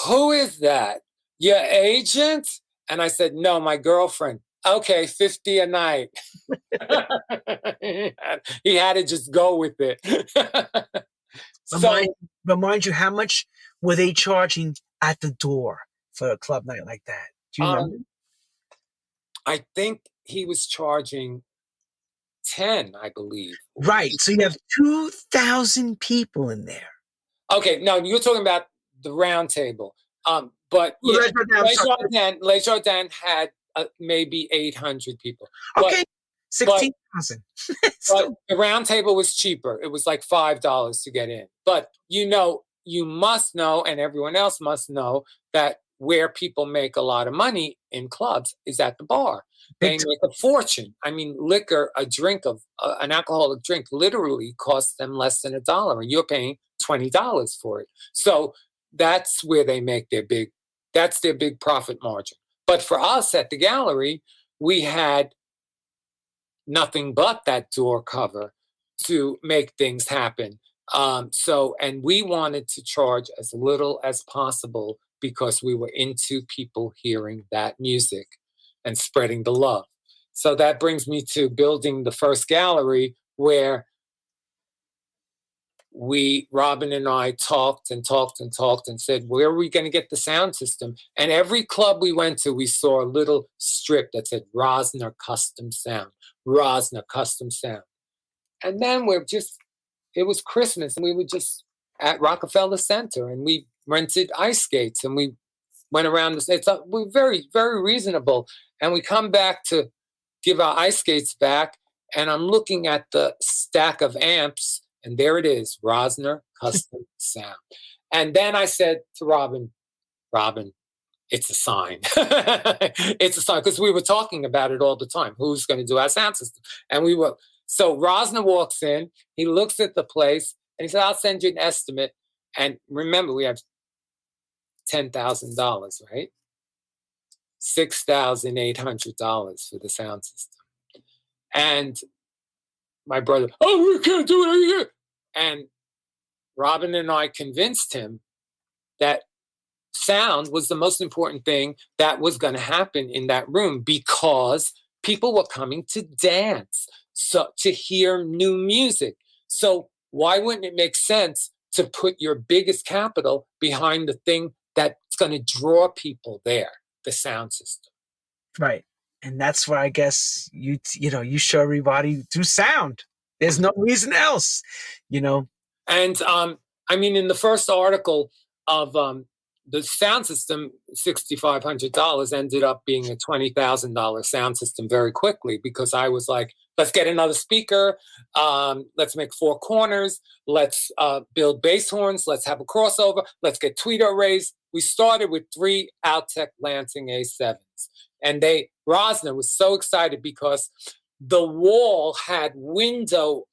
who is that? Your agent? And I said, no, my girlfriend. Okay, 50 a night. He had to just go with it. Remind you, how much were they charging at the door for a club night like that? Do you remember? I think he was charging 10, I believe. Right. So you have 2,000 people in there. Okay, no, you're talking about the round table. But yeah, Les Jardins had maybe 800 people. Okay, 16,000. But the round table was cheaper. It was like $5 to get in. But you must know, and everyone else must know, that where people make a lot of money in clubs is at the bar. They make a fortune. I mean, liquor, a drink of an alcoholic drink, literally costs them less than $1, and you're paying $20 for it. So that's where they make their big profit margin. But for us at the gallery, we had nothing but that door cover to make things happen. And we wanted to charge as little as possible because we were into people hearing that music and spreading the love. So that brings me to building the first gallery, where Robin and I talked and said, where are we going to get the sound system? And every club we went to, we saw a little strip that said Rosner Custom Sound, Rosner Custom Sound. And then it was Christmas, and we were just at Rockefeller Center, and we rented ice skates, and we went around the states. We're very, very reasonable. And we come back to give our ice skates back, and I'm looking at the stack of amps, and there it is, Rosner Custom Sound. And then I said to Robin, it's a sign. It's a sign, because we were talking about it all the time. Who's going to do our sound system? And so Rosner walks in, he looks at the place, and he said, I'll send you an estimate. And remember, we have $10,000, right? $6,800 for the sound system. And my brother, we can't do it here. And Robin and I convinced him that sound was the most important thing that was going to happen in that room, because people were coming to dance, so to hear new music. So why wouldn't it make sense to put your biggest capital behind the thing that's going to draw people there, the sound system? Right. And that's why I guess you show everybody through sound. There's no reason else, And I mean, in the first article of the sound system, $6,500 ended up being a $20,000 sound system very quickly, because I was like, let's get another speaker. Let's make 4 corners. Let's build bass horns. Let's have a crossover. Let's get tweeter arrays. We started with 3 Altec Lansing A7s. And Rosner was so excited because the wall had window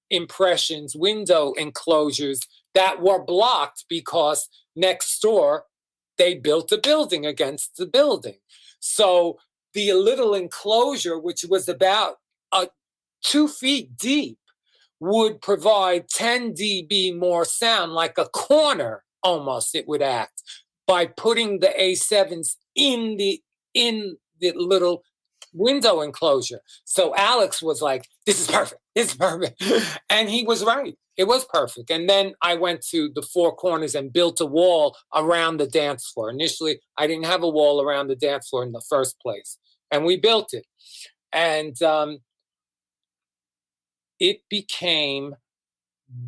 impressions, window enclosures that were blocked because next door they built a building against the building. So the little enclosure, which was about 2 feet deep, would provide 10 dB more sound, like a corner almost it would act, by putting the A7s in the little window enclosure. So Alex was like, this is perfect. And he was right. It was perfect. And then I went to the 4 corners and built a wall around the dance floor. Initially, I didn't have a wall around the dance floor in the first place. And we built it. And it became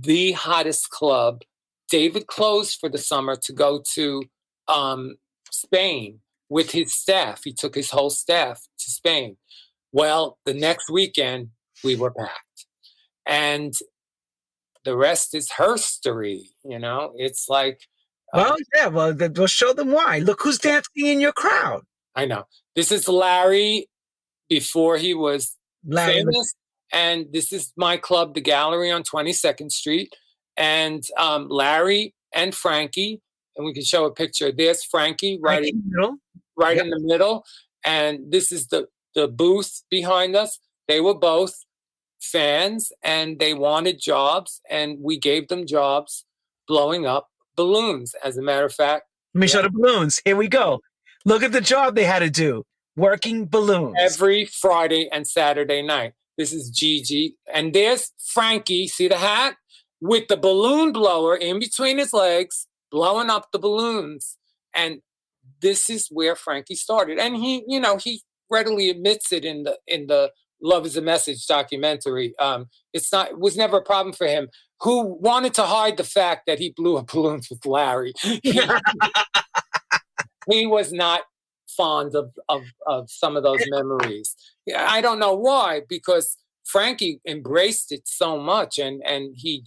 the hottest club. David closed for the summer to go to Spain with his staff. He took his whole staff to Spain. Well, the next weekend, we were packed. And the rest is herstory, It's like... we'll show them why. Look who's dancing in your crowd. I know. This is Larry before he was famous. And this is my club, The Gallery on 22nd Street. And Larry and Frankie, and we can show a picture. There's Frankie right in the middle. And this is the booth behind us. They were both fans, and they wanted jobs, and we gave them jobs blowing up balloons. As a matter of fact, Let me show the balloons. Here we go. Look at the job they had to do. Working balloons. Every Friday and Saturday night. This is Gigi. And there's Frankie, see the hat? With the balloon blower in between his legs, blowing up the balloons. And this is where Frankie started. And he readily admits it in the Love is a Message documentary. It was never a problem for him. Who wanted to hide the fact that he blew up balloons with Larry. He was not fond of some of those memories. I don't know why, because Frankie embraced it so much, and he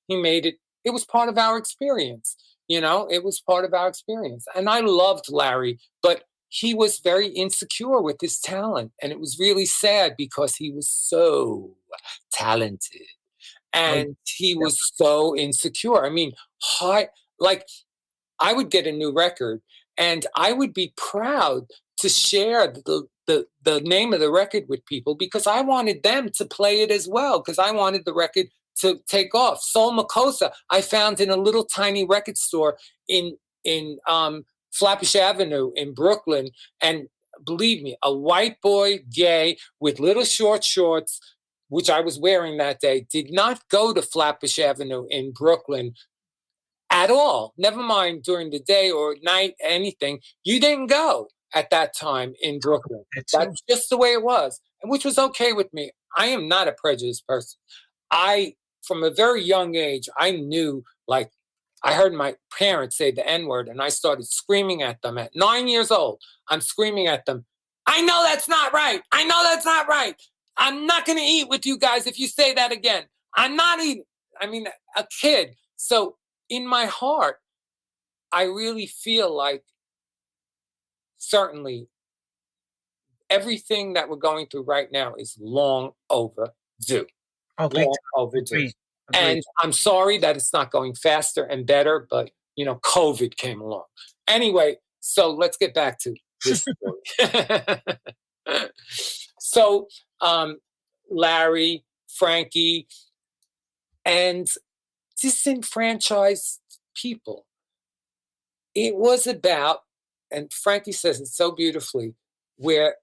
made it. It was part of our experience. It was part of our experience. And I loved Larry, but he was very insecure with his talent. And it was really sad because he was so talented. And he was so insecure. I mean, like I would get a new record and I would be proud to share the name of the record with people because I wanted them to play it as well, because I wanted the record to take off. Soul Makossa, I found in a little tiny record store in Flatbush Avenue in Brooklyn. And believe me, a white boy, gay, with little short shorts, which I was wearing that day, did not go to Flatbush Avenue in Brooklyn at all. Never mind during the day or night, anything. You didn't go at that time in Brooklyn. That's just the way it was, and which was okay with me. I am not a prejudiced person. From a very young age, I knew, like, I heard my parents say the N-word, and I started screaming at them at 9 years old. I'm screaming at them. I know that's not right. I know that's not right. I'm not going to eat with you guys if you say that again. I'm not eating. I mean, a kid. So in my heart, I really feel like certainly everything that we're going through right now is long overdue. Long overdue. Agreed. And I'm sorry that it's not going faster and better, but, COVID came along. Anyway, so let's get back to this story. So, Larry, Frankie, and disenfranchised people. It was about, and Frankie says it so beautifully, where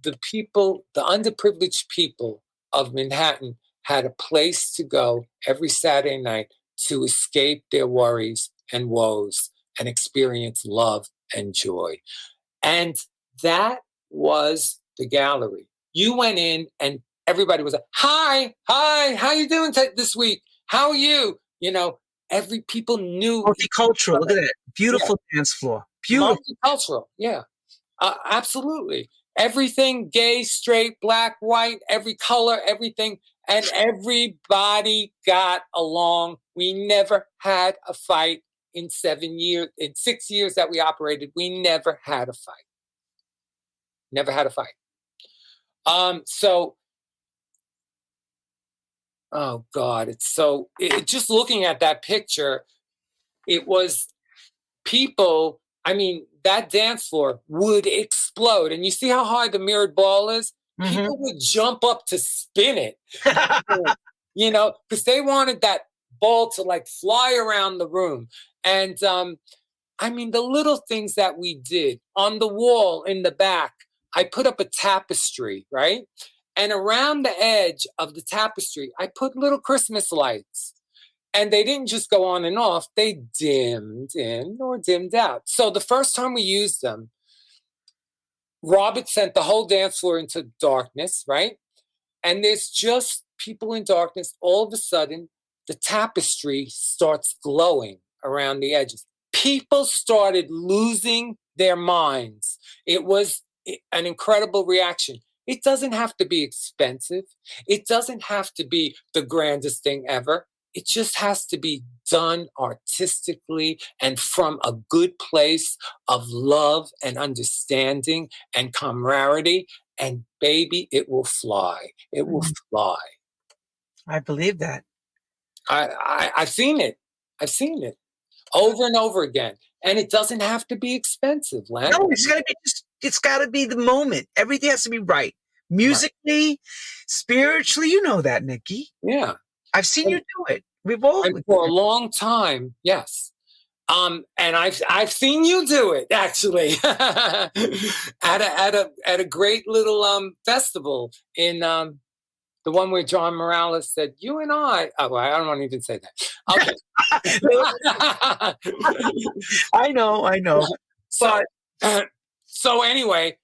the people, the underprivileged people of Manhattan had a place to go every Saturday night to escape their worries and woes and experience love and joy. And that was the gallery. You went in and everybody was like, hi, how you doing this week? How are you? Every people knew. Multicultural, look at that. Beautiful dance floor. Beautiful. Multicultural, yeah. Absolutely. Everything, gay, straight, black, white, every color, everything. And everybody got along. We never had a fight in 7 years. In 6 years that we operated, we never had a fight. Never had a fight. Oh God, just looking at that picture, it was people, I mean, that dance floor would explode. And you see how high the mirrored ball is? Mm-hmm. People would jump up to spin it, because they wanted that ball to like fly around the room. And I mean, the little things that we did on the wall in the back, I put up a tapestry, right? And around the edge of the tapestry, I put little Christmas lights. And they didn't just go on and off, they dimmed in or dimmed out. So the first time we used them, Robert sent the whole dance floor into darkness, right? And there's just people in darkness. All of a sudden, the tapestry starts glowing around the edges. People started losing their minds. It was an incredible reaction. It doesn't have to be expensive. It doesn't have to be the grandest thing ever. It just has to be done artistically and from a good place of love and understanding and camaraderie. And baby, it will fly. It will fly. I believe that. I've seen it. I've seen it over and over again. And it doesn't have to be expensive, Len. No, it's gotta be the moment. Everything has to be right. Musically, right. Spiritually, you know that, Nicky. Yeah. I've seen you do it. We've all. And for a long time, yes. And I've seen you do it actually at a great little festival in the one where John Morales said, "You and I." Oh, I don't want to even say that. Okay. I know. So, so anyway,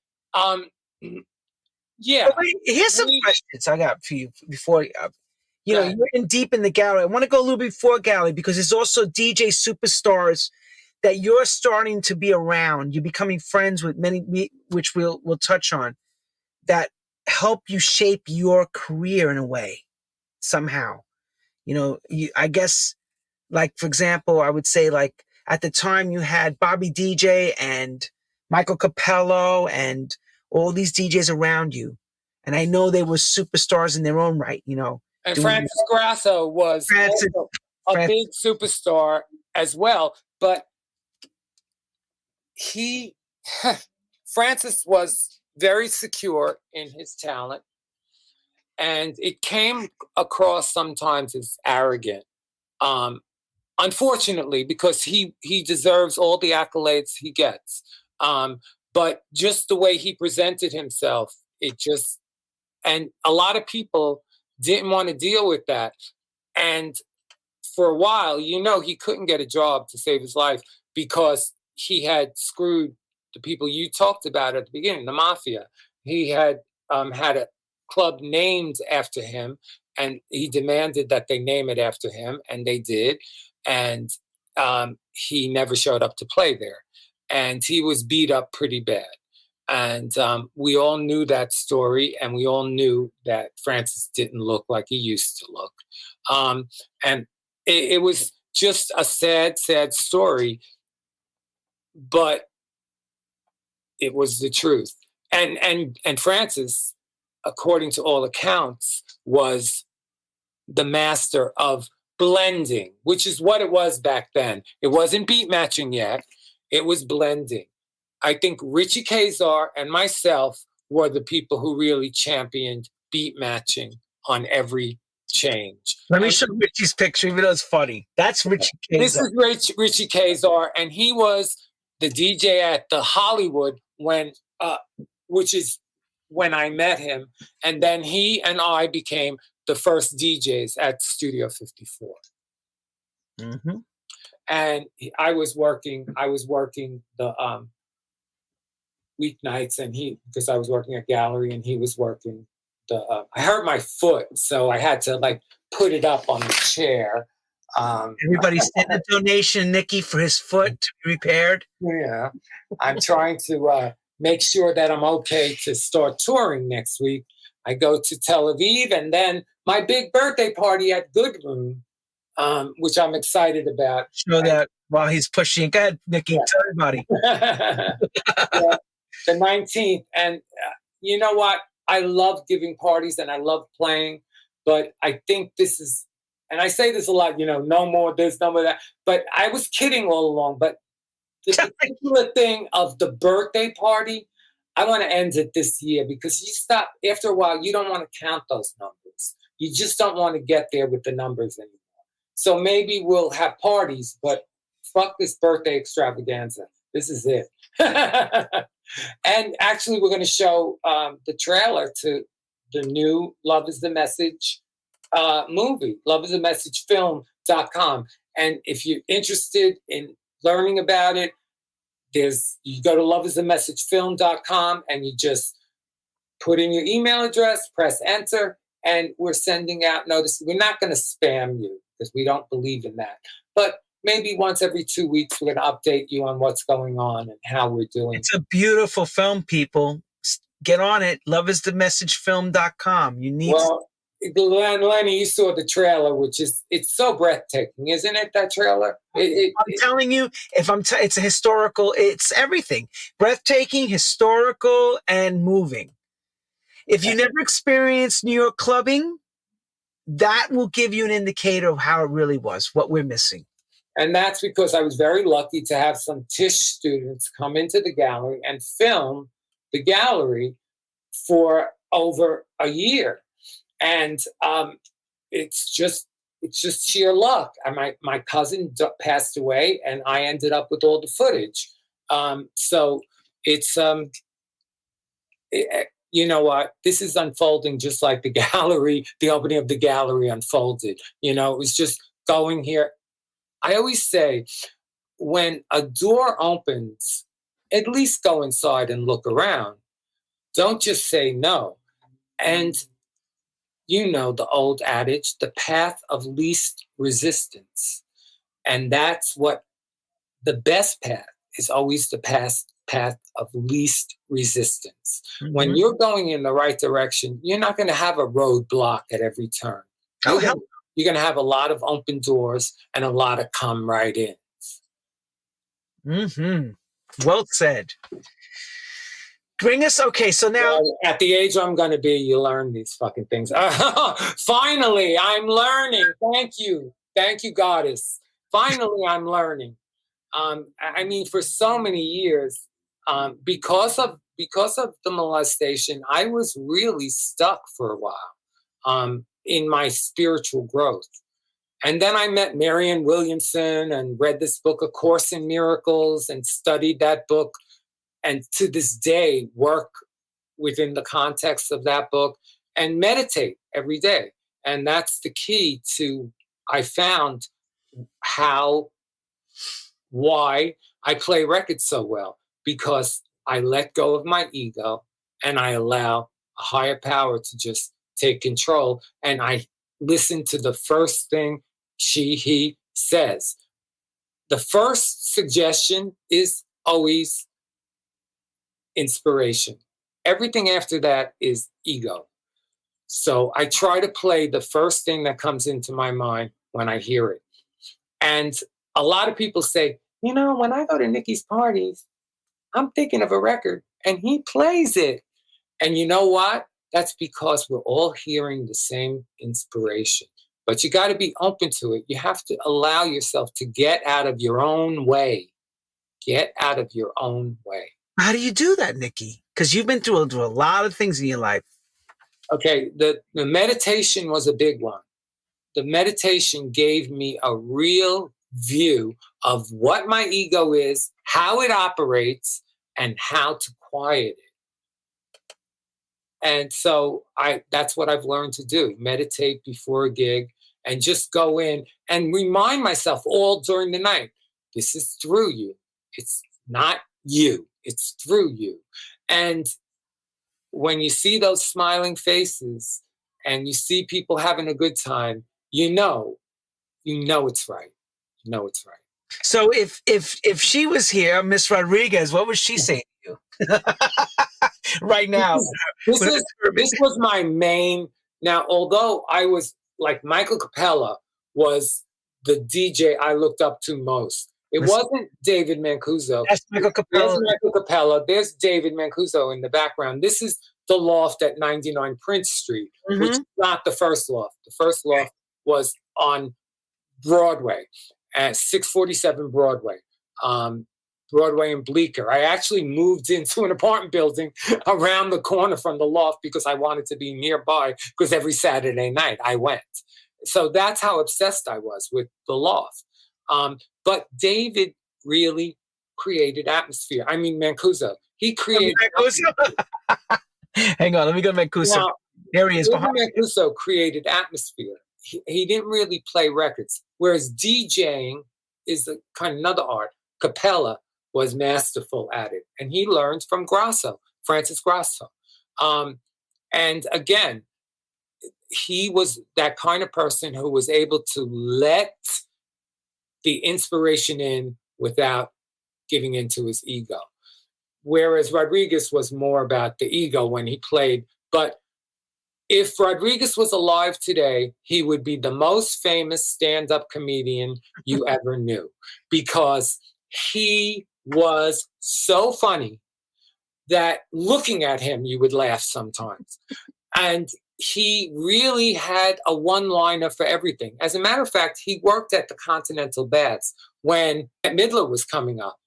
yeah. Well, here's some questions I got for you before. You're in deep in the gallery. I want to go a little before gallery because there's also DJ superstars that you're starting to be around. You're becoming friends with many, which we'll touch on, that help you shape your career in a way somehow. I guess, like, for example, I would say, like, at the time you had Bobby DJ and Michael Capello and all these DJs around you. And I know they were superstars in their own right, And Francis Grasso was also a big superstar as well. But Francis was very secure in his talent. And it came across sometimes as arrogant. Unfortunately, because he deserves all the accolades he gets. But just the way he presented himself, and a lot of people didn't want to deal with that. And for a while, he couldn't get a job to save his life because he had screwed the people you talked about at the beginning, the mafia. He had had a club named after him, and he demanded that they name it after him, and they did. And he never showed up to play there. And he was beat up pretty bad. And we all knew that story, and we all knew that Francis didn't look like he used to look. And it was just a sad, sad story, but it was the truth. And Francis, according to all accounts, was the master of blending, which is what it was back then. It wasn't beat matching yet. It was blending. I think Richie Kazar and myself were the people who really championed beat matching on every change. Let me show Richie's picture, even though it's funny. That's Richie Kazar. This is Richie Kazar, and he was the DJ at the Hollywood which is when I met him. And then he and I became the first DJs at Studio 54. Mm-hmm. And I was working the weeknights, and because I was working at gallery, and he was working I hurt my foot, so I had to put it up on the chair. Everybody send a donation, Nicky, for his foot to be repaired. Yeah, I'm trying to make sure that I'm okay to start touring next week. I go to Tel Aviv, and then my big birthday party at Good Room, which I'm excited about. Show that while he's pushing. Go ahead, Nicky, tell everybody. Yeah, the 19th. And you know what? I love giving parties and I love playing, but I think this is, and I say this a lot, no more this, no more that, but I was kidding all along. But the particular thing of the birthday party, I want to end it this year, because you stop, after a while, you don't want to count those numbers. You just don't want to get there with the numbers anymore. So maybe we'll have parties, but fuck this birthday extravaganza. This is it. And actually, we're going to show the trailer to the new Love is the Message movie, loveisthemessagefilm.com. And if you're interested in learning about it, you go to loveisthemessagefilm.com and you just put in your email address, press enter, and we're sending out notices. We're not going to spam you because we don't believe in that. But maybe once every 2 weeks, we're going to update you on what's going on and how we're doing. It's a beautiful film, people. Get on it. Loveisthemessagefilm.com. You need. Well, Lenny, you saw the trailer, it's so breathtaking, isn't it? That trailer. I'm telling you, it's a historical. It's everything. Breathtaking, historical, and moving. If you never experienced New York clubbing, that will give you an indicator of how it really was, what we're missing. And that's because I was very lucky to have some Tisch students come into the gallery and film the gallery for over a year. And it's it's just sheer luck. And my cousin passed away, and I ended up with all the footage. So it's you know what? This is unfolding just like the gallery, the opening of the gallery unfolded. You know, it was just going here. I always say, when a door opens, at least go inside and look around. Don't just say no. And you know the old adage, the path of least resistance. And that's what the best path is, always the path of least resistance. Mm-hmm. When you're going in the right direction, you're not going to have a roadblock at every turn. You're going to have a lot of open doors and a lot of come right in. Mm-hmm. Well said. Bring us, okay, so now... At the age I'm going to be, you learn these fucking things. Finally, I'm learning. Thank you. Thank you, goddess. Finally, I'm learning. I mean, for so many years, because of the molestation, I was really stuck for a while in my spiritual growth. And then I met Marianne Williamson and read this book, A Course in Miracles, and studied that book. And to this day, work within the context of that book and meditate every day. And that's the key to, I found, why I play records so well, because I let go of my ego and I allow a higher power to just take control. And I listen to the first thing he says. The first suggestion is always inspiration. Everything after that is ego. So I try to play the first thing that comes into my mind when I hear it. And a lot of people say, you know, when I go to Nicky's parties, I'm thinking of a record and he plays it. And you know what? That's because we're all hearing the same inspiration. But you got to be open to it. You have to allow yourself to get out of your own way. Get out of your own way. How do you do that, Nicky? Because you've been through a lot of things in your life. Okay, the meditation was a big one. The meditation gave me a real view of what my ego is, how it operates, and how to quiet it. And so that's what I've learned to do. Meditate before a gig and just go in and remind myself all during the night, this is through you. It's not you. It's through you. And when you see those smiling faces and you see people having a good time, you know it's right. You know it's right. So if she was here, Miss Rodriguez, what would she say to you right now? This was my main. Now, although I was like Michael Capella was the DJ I looked up to most. It wasn't David Mancuso. That's Michael Capella. There's Michael Capella. There's David Mancuso in the background. This is the loft at 99 Prince Street, which is not the first loft. The first loft was on Broadway, at 647 Broadway, Broadway and Bleecker. I actually moved into an apartment building around the corner from the loft because I wanted to be nearby, because every Saturday night I went. So that's how obsessed I was with the loft. But David really created atmosphere. I mean, Mancuso. He created... Hang on, let me go to Mancuso. Now, there he is. Mancuso created atmosphere. He didn't really play records, whereas DJing is kind of another art. Capella was masterful at it, and he learned from Grasso, Francis Grasso. And again, he was that kind of person who was able to let the inspiration in without giving into his ego. Whereas Rodriguez was more about the ego when he played. But if Rodriguez was alive today, he would be the most famous stand-up comedian you ever knew, because he was so funny that looking at him, you would laugh sometimes. And he really had a one-liner for everything. As a matter of fact, he worked at the Continental Baths when Midler was coming up.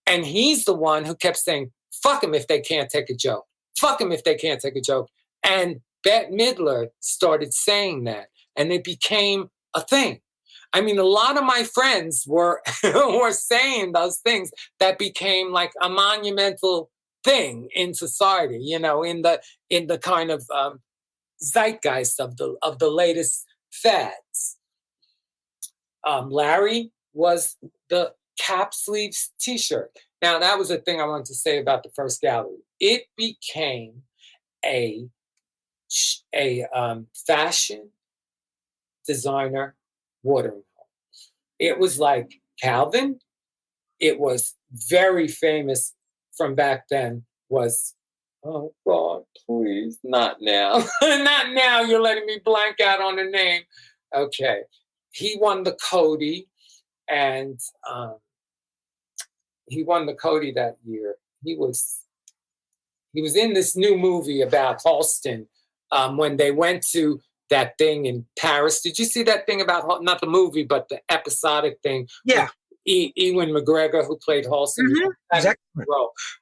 And he's the one who kept saying, fuck them if they can't take a joke. Fuck them if they can't take a joke. And Bette Midler started saying that. And it became a thing. I mean, a lot of my friends were were saying those things that became like a monumental thing in society, you know, in the kind of zeitgeist of the latest fads. Larry was the cap sleeves T-shirt. Now that was a thing I wanted to say about the first gallery. It became a fashion designer watering hole. It was like Calvin. It was very famous from back then. Was, oh God, please, not now. Not now. You're letting me blank out on the name. Okay. He won the Cody, and he won the Cody that year. He was in this new movie about Halston when they went to that thing in Paris. Did you see that thing about, not the movie, but the episodic thing? Yeah. Ewan McGregor, who played Halston. Mm-hmm. Exactly.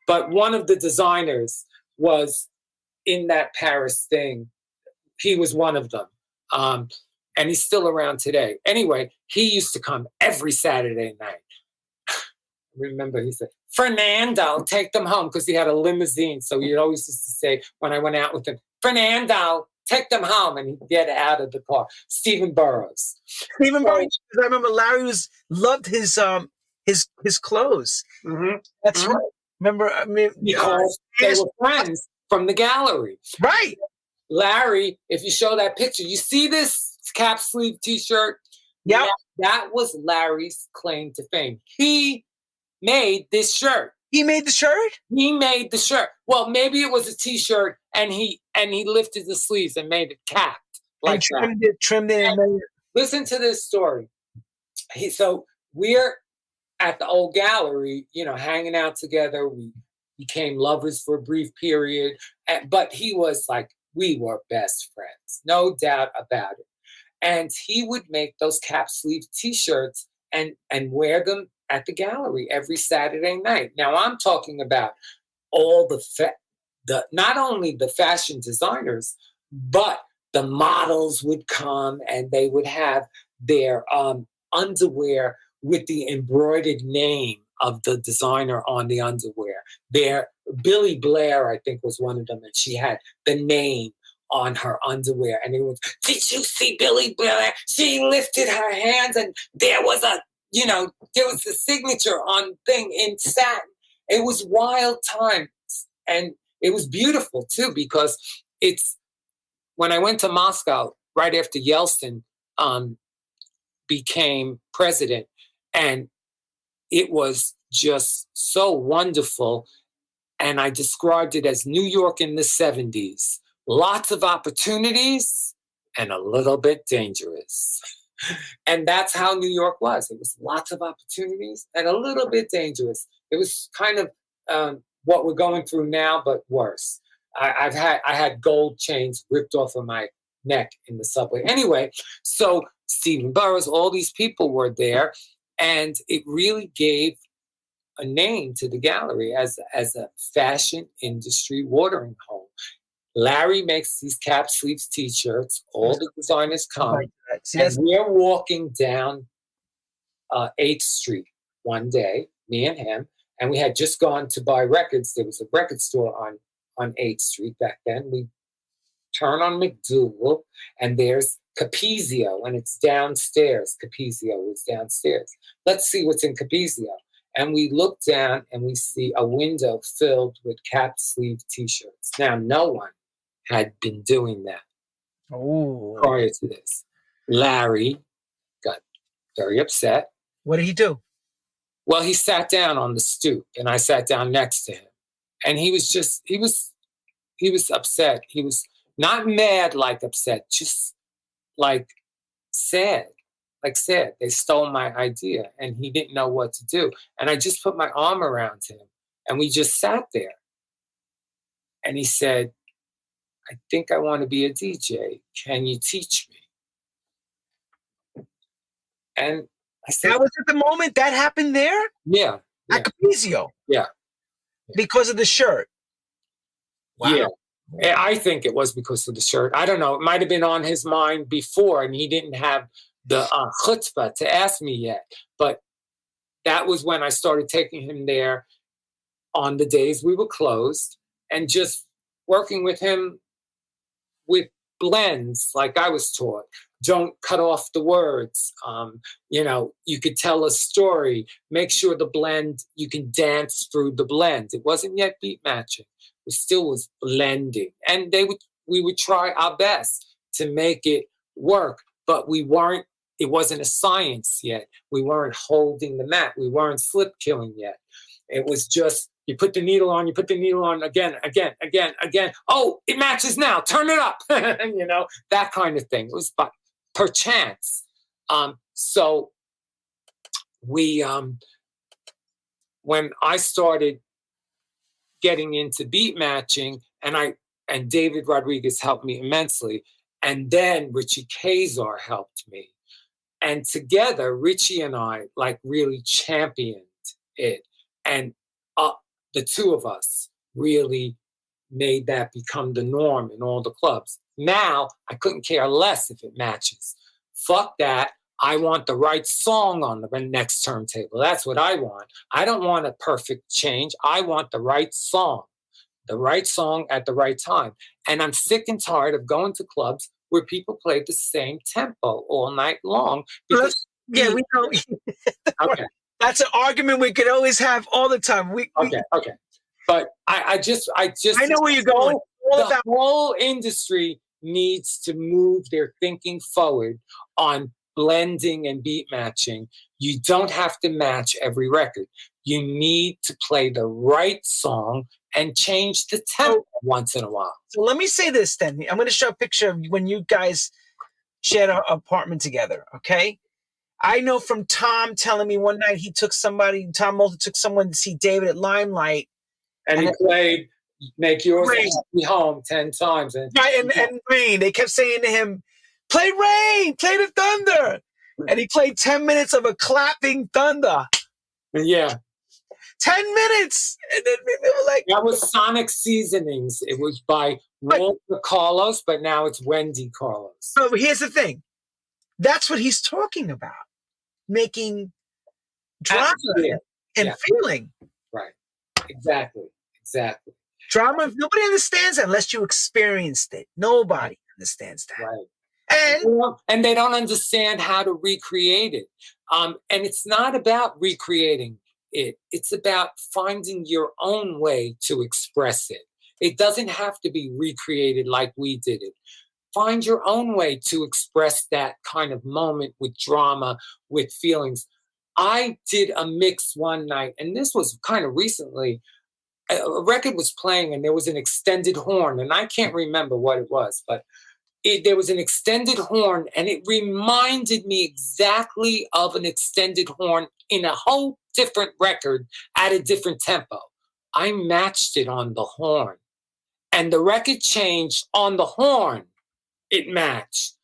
But one of the designers was in that Paris thing. He was one of them. And he's still around today. Anyway, he used to come every Saturday night. Remember, he said, Fernando, take them home, because he had a limousine. So he always used to say, when I went out with him, Fernando, take them home, and he'd get out of the car. Stephen Burrows. Burrows. I remember Larry loved his clothes. Mm-hmm. That's right. Remember, I mean, because they were friends from the gallery. Right. Larry, if you show that picture, you see this cap sleeve T-shirt? Yeah. That was Larry's claim to fame. He made this shirt. He made the shirt? He made the shirt. Well, maybe it was a T-shirt, and he lifted the sleeves and made it capped like that. Trimmed it. And listen to this story. So we're at the old gallery, you know, hanging out together. We became lovers for a brief period, but he was like, we were best friends, no doubt about it. And he would make those cap sleeve T-shirts and wear them at the gallery every Saturday night. Now I'm talking about all the not only the fashion designers, but the models would come and they would have their underwear with the embroidered name of the designer on the underwear. Billy Blair, I think, was one of them, and she had the name on her underwear. And it was, did you see Billy Blair? She lifted her hands, and there was the signature on thing in satin. It was wild times. And it was beautiful too, because when I went to Moscow right after Yeltsin became president, and it was just so wonderful. And I described it as New York in the 70s. Lots of opportunities and a little bit dangerous. And that's how New York was. It was lots of opportunities and a little bit dangerous. It was kind of what we're going through now, but worse. I had gold chains ripped off of my neck in the subway. Anyway, so Stephen Burrows, all these people were there, and it really gave a name to the gallery as a fashion industry watering hole. Larry makes these cap sleeves T-shirts. All the designers come, and we're walking down 8th Street one day, me and him, and we had just gone to buy records. There was a record store on 8th Street back then. We turn on McDougal, and there's Capezio, and it's downstairs. Capezio is downstairs. Let's see what's in Capezio. And we look down, and we see a window filled with cap sleeve T-shirts. Now, no one had been doing that prior to this. Larry got very upset. What did he do? Well, he sat down on the stoop, and I sat down next to him. And he was upset. He was not mad like upset, just like sad. Like sad. They stole my idea, and he didn't know what to do. And I just put my arm around him, and we just sat there. And he said, I think I want to be a DJ. Can you teach me? And I said, that was at the moment that happened there? Yeah. At Capezio? Yeah. Because of the shirt? Wow. Yeah. I think it was because of the shirt. I don't know. It might have been on his mind before, and he didn't have chutzpah to ask me yet. But that was when I started taking him there on the days we were closed and just working with him with blends like I was taught. Don't cut off the words. You could tell a story. Make sure the blend, you can dance through the blend. It wasn't yet beat matching. It still was blending. And we would try our best to make it work, but it wasn't a science yet. We weren't holding the mat. We weren't slip killing yet. It was just, you put the needle on again. Oh, it matches now. Turn it up. That kind of thing. It was by perchance. So we, when I started getting into beat matching, and David Rodriguez helped me immensely, and then Richie Kazar helped me. And together, Richie and I really championed it. And the two of us really made that become the norm in all the clubs. Now, I couldn't care less if it matches. Fuck that. I want the right song on the next turntable. That's what I want. I don't want a perfect change. I want the right song at the right time. And I'm sick and tired of going to clubs where people play the same tempo all night long. Because we know. Okay. That's an argument we could always have all the time. Okay. But I know where you're going. The whole industry needs to move their thinking forward on blending and beat matching. You don't have to match every record. You need to play the right song and change the tempo once in a while. So let me say this then. I'm going to show a picture of when you guys shared an apartment together, okay? I know from Tom telling me one night Tom Moulton took someone to see David at Limelight. And he played Make Yours Happy Home 10 times. And Rain. They kept saying to him, play Rain, play the thunder. And he played 10 minutes of a clapping thunder. Yeah. 10 minutes. And then they were like... That was Sonic Seasonings. It was by Walter Carlos, but now it's Wendy Carlos. So here's the thing. That's what he's talking about. Making drama and feeling. Right. Exactly. Drama, nobody understands that unless you experienced it. Nobody understands that. Right. And they don't understand how to recreate it. And it's not about recreating it. It's about finding your own way to express it. It doesn't have to be recreated like we did it. Find your own way to express that kind of moment with drama, with feelings. I did a mix one night, and this was kind of recently. A record was playing, and there was an extended horn, and I can't remember what it was, but there was an extended horn, and it reminded me exactly of an extended horn in a whole different record at a different tempo. I matched it on the horn, and the record changed on the horn. It matched.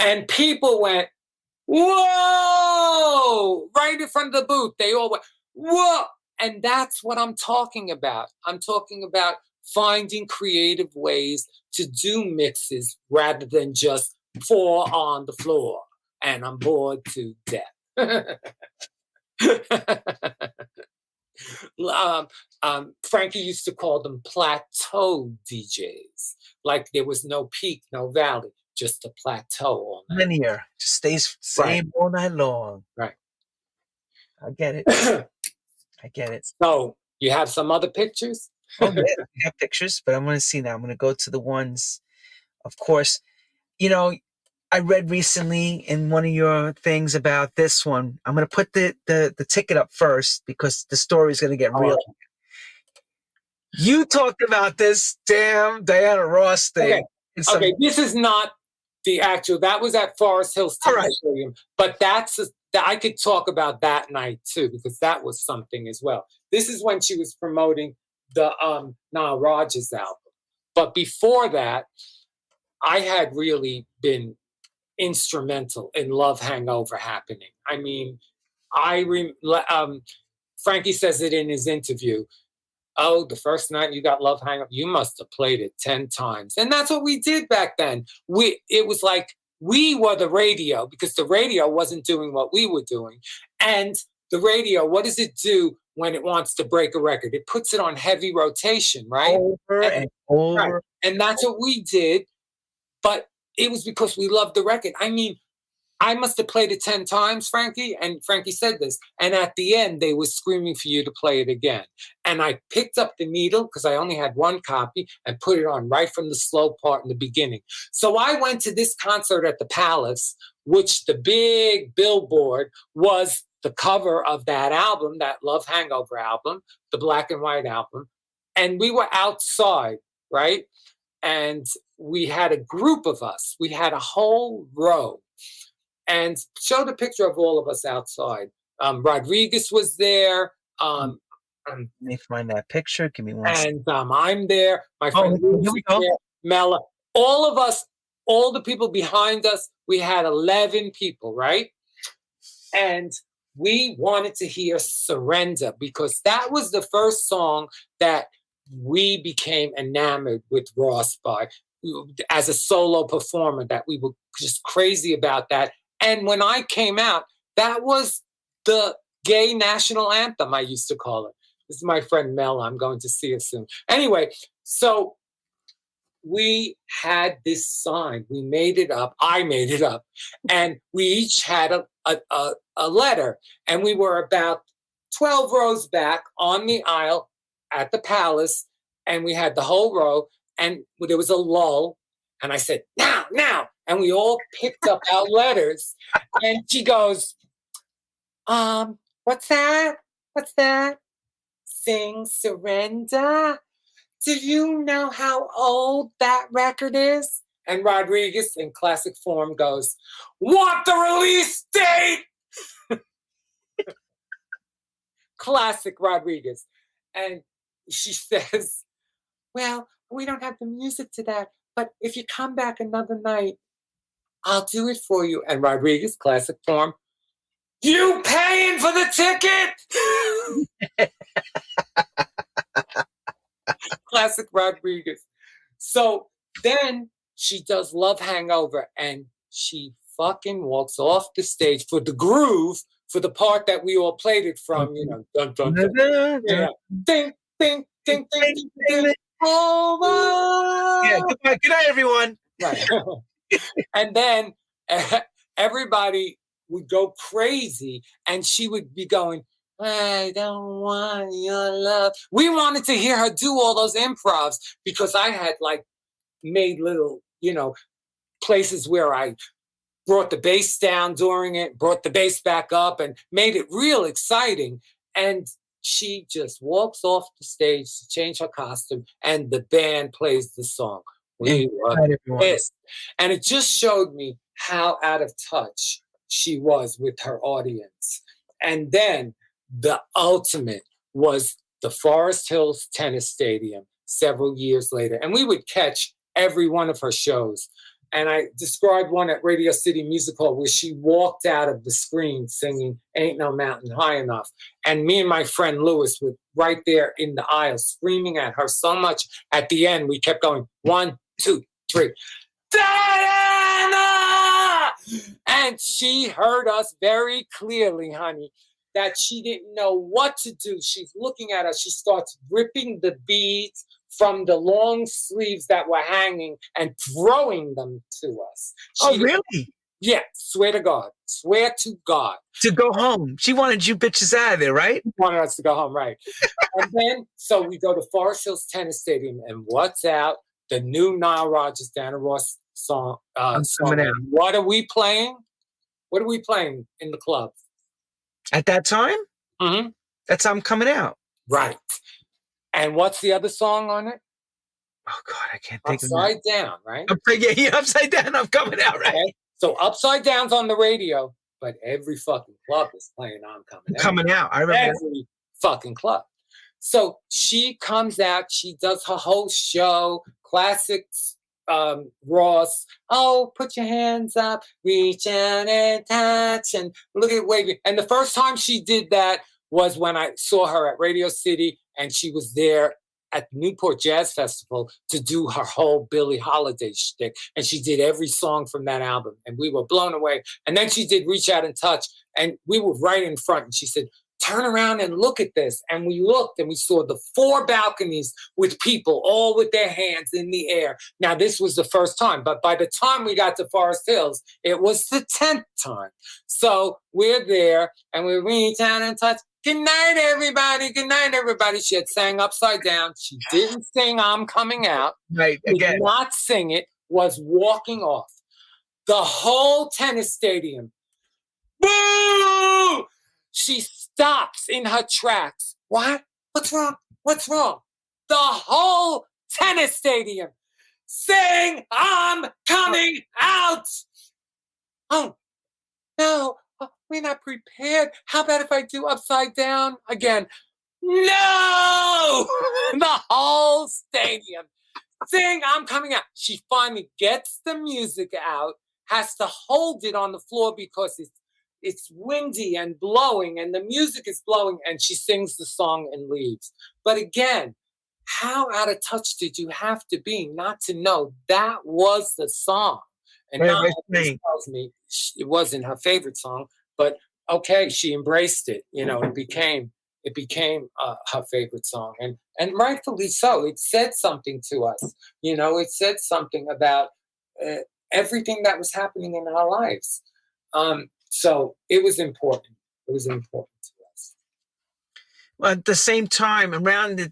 And people went, whoa, right in front of the booth. They all went, whoa. And that's what I'm talking about. I'm talking about finding creative ways to do mixes rather than just fall on the floor. And I'm bored to death. Frankie used to call them plateau DJs. Like there was no peak, no valley, just a plateau all night. Linear, just stays same all night long. Right. I get it. I get it. So you have some other pictures? Oh, yeah, we have pictures, but I'm going to see now. I'm going to go to the ones, of course. I read recently in one of your things about this one. I'm going to put the ticket up first because the story is going to get real. Right. You talked about this damn Diana Ross thing. Okay, this is not the actual. That was at Forest Hills Stadium, but I could talk about that night too because that was something as well. This is when she was promoting the Nile Rodgers album, but before that, I had really been instrumental in Love Hangover happening. I mean, Frankie says it in his interview. Oh, the first night you got Love Hangover, you must have played it 10 times. And that's what we did back then. It was like we were the radio because the radio wasn't doing what we were doing. And the radio, what does it do when it wants to break a record? It puts it on heavy rotation, right? Over and over. Right. And that's what we did. But it was because we loved the record. I mean, I must have played it 10 times, Frankie, and Frankie said this. And at the end, they were screaming for you to play it again. And I picked up the needle, because I only had one copy, and put it on right from the slow part in the beginning. So I went to this concert at the Palace, which the big billboard was the cover of that album, that Love Hangover album, the black and white album. And we were outside, right? And we had a group of us. We had a whole row. And showed a picture of all of us outside. Rodriguez was there. Let me find that picture. Give me one second. And I'm there. My friend here we go. there, Mela. All of us, all the people behind us, we had 11 people, right? And we wanted to hear Surrender because that was the first song that we became enamored with Ross by as a solo performer, that we were just crazy about that. And when I came out, that was the gay national anthem, I used to call it. This is my friend Mel. I'm going to see her soon. Anyway, so we had this sign. We made it up. I made it up. And we each had a letter. And we were about 12 rows back on the aisle at the Palace. And we had the whole row. And there was a lull. And I said, now. And we all picked up our letters. And she goes, what's that? What's that? Sing Surrender. Do you know how old that record is? And Rodriguez, in classic form, goes, want the release date? Classic Rodriguez. And she says, well, we don't have the music to that, but if you come back another night, I'll do it for you. And Rodriguez, classic form, you paying for the ticket? Classic Rodriguez. So then she does Love Hangover and she fucking walks off the stage for the groove, for the part that we all played it from, you know, dun, dun, dun. Yeah. Ding, ding, ding, ding, ding, ding. Over. Yeah, good night, everyone. Right. And then everybody would go crazy and she would be going, I don't want your love. We wanted to hear her do all those improvs because I had like made little, you know, places where I brought the bass down during it, brought the bass back up and made it real exciting. And she just walks off the stage to change her costume and the band plays the song. We were pissed. And it just showed me how out of touch she was with her audience. And then the ultimate was the Forest Hills Tennis Stadium several years later. And we would catch every one of her shows. And I described one at Radio City Music Hall where she walked out of the screen singing Ain't No Mountain High Enough. And me and my friend Lewis were right there in the aisle screaming at her so much. At the end, we kept going, 1, 2, 3. Diana! And she heard us very clearly, honey, that she didn't know what to do. She's looking at us. She starts ripping the beads from the long sleeves that were hanging and throwing them to us. Really? Yeah, swear to God. Swear to God. To go home. She wanted you bitches out of there, right? She wanted us to go home, right. And then, so we go to Forest Hills Tennis Stadium, and what's out? The new Nile Rodgers, Diana Ross song. Coming out. What are we playing? What are we playing in the club? At that time? Mm-hmm. That's I'm Coming Out. Right. And what's the other song on it? Oh, God, I can't think of it. Upside Down, right? Yeah, Upside Down, I'm Coming Out, right? Okay. So Upside Down's on the radio, but every fucking club is playing I'm Coming Out. Coming Out, I remember. Every fucking club. So she comes out, she does her whole show, classics, Ross, oh, put your hands up, reach out and touch, and look at waving. And the first time she did that was when I saw her at Radio City, and she was there at the Newport Jazz Festival to do her whole Billie Holiday shtick. And she did every song from that album. And we were blown away. And then she did Reach Out and Touch. And we were right in front. And she said, turn around and look at this. And we looked and we saw the 4 balconies with people all with their hands in the air. Now, this was the first time, but by the time we got to Forest Hills, it was the 10th time. So we're there and we reach out and touch. Good night, everybody. Good night, everybody. She had sang Upside Down. She didn't sing I'm Coming Out. Right, again. Did not sing it, was walking off. The whole tennis stadium. Boo! She stops in her tracks. What? What's wrong? What's wrong? The whole tennis stadium. Sing I'm Coming Out. Oh, no. We're not prepared. How about if I do Upside Down again? No! The whole stadium. Sing I'm Coming Out. She finally gets the music out, has to hold it on the floor because it's windy and blowing and the music is blowing, and she sings the song and leaves. But again, how out of touch did you have to be not to know that was the song? And now this tells me it wasn't her favorite song, but okay, she embraced it. You know, it became her favorite song, and rightfully so. It said something to us. You know, it said something about everything that was happening in our lives. So it was important. It was important to us. Well, at the same time, I'm going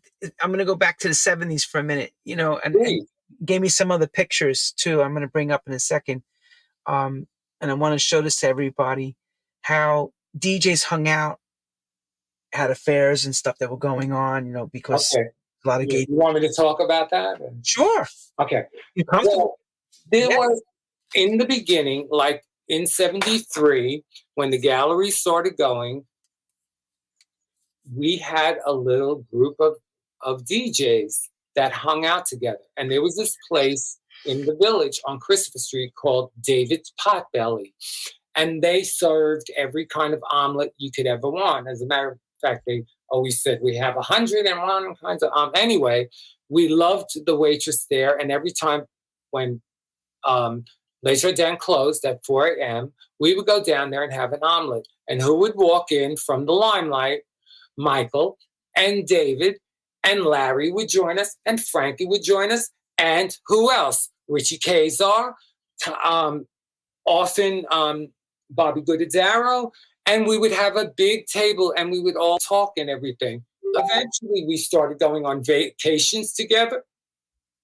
to go back to the 70s for a minute. You know, and gave me some other pictures too. I'm going to bring up in a second. And I want to show this to everybody, how DJs hung out, had affairs and stuff that were going on, you know, because a lot of gay. You want me to talk about that? Sure. Okay. You comfortable? There was, in the beginning, like in 73, when the gallery started going, we had a little group of DJs that hung out together. And there was this place in the village on Christopher Street called David's Potbelly. And they served every kind of omelet you could ever want. As a matter of fact, they always said, we have 101 kinds of omelet. Anyway, we loved the waitress there. And every time when Le Jardin closed at 4 a.m., we would go down there and have an omelet. And who would walk in from the limelight? Michael and David and Larry would join us, and Frankie would join us. And who else? Richie Kazar, often Bobby Goodadaro, and we would have a big table and we would all talk and everything. Eventually, we started going on vacations together.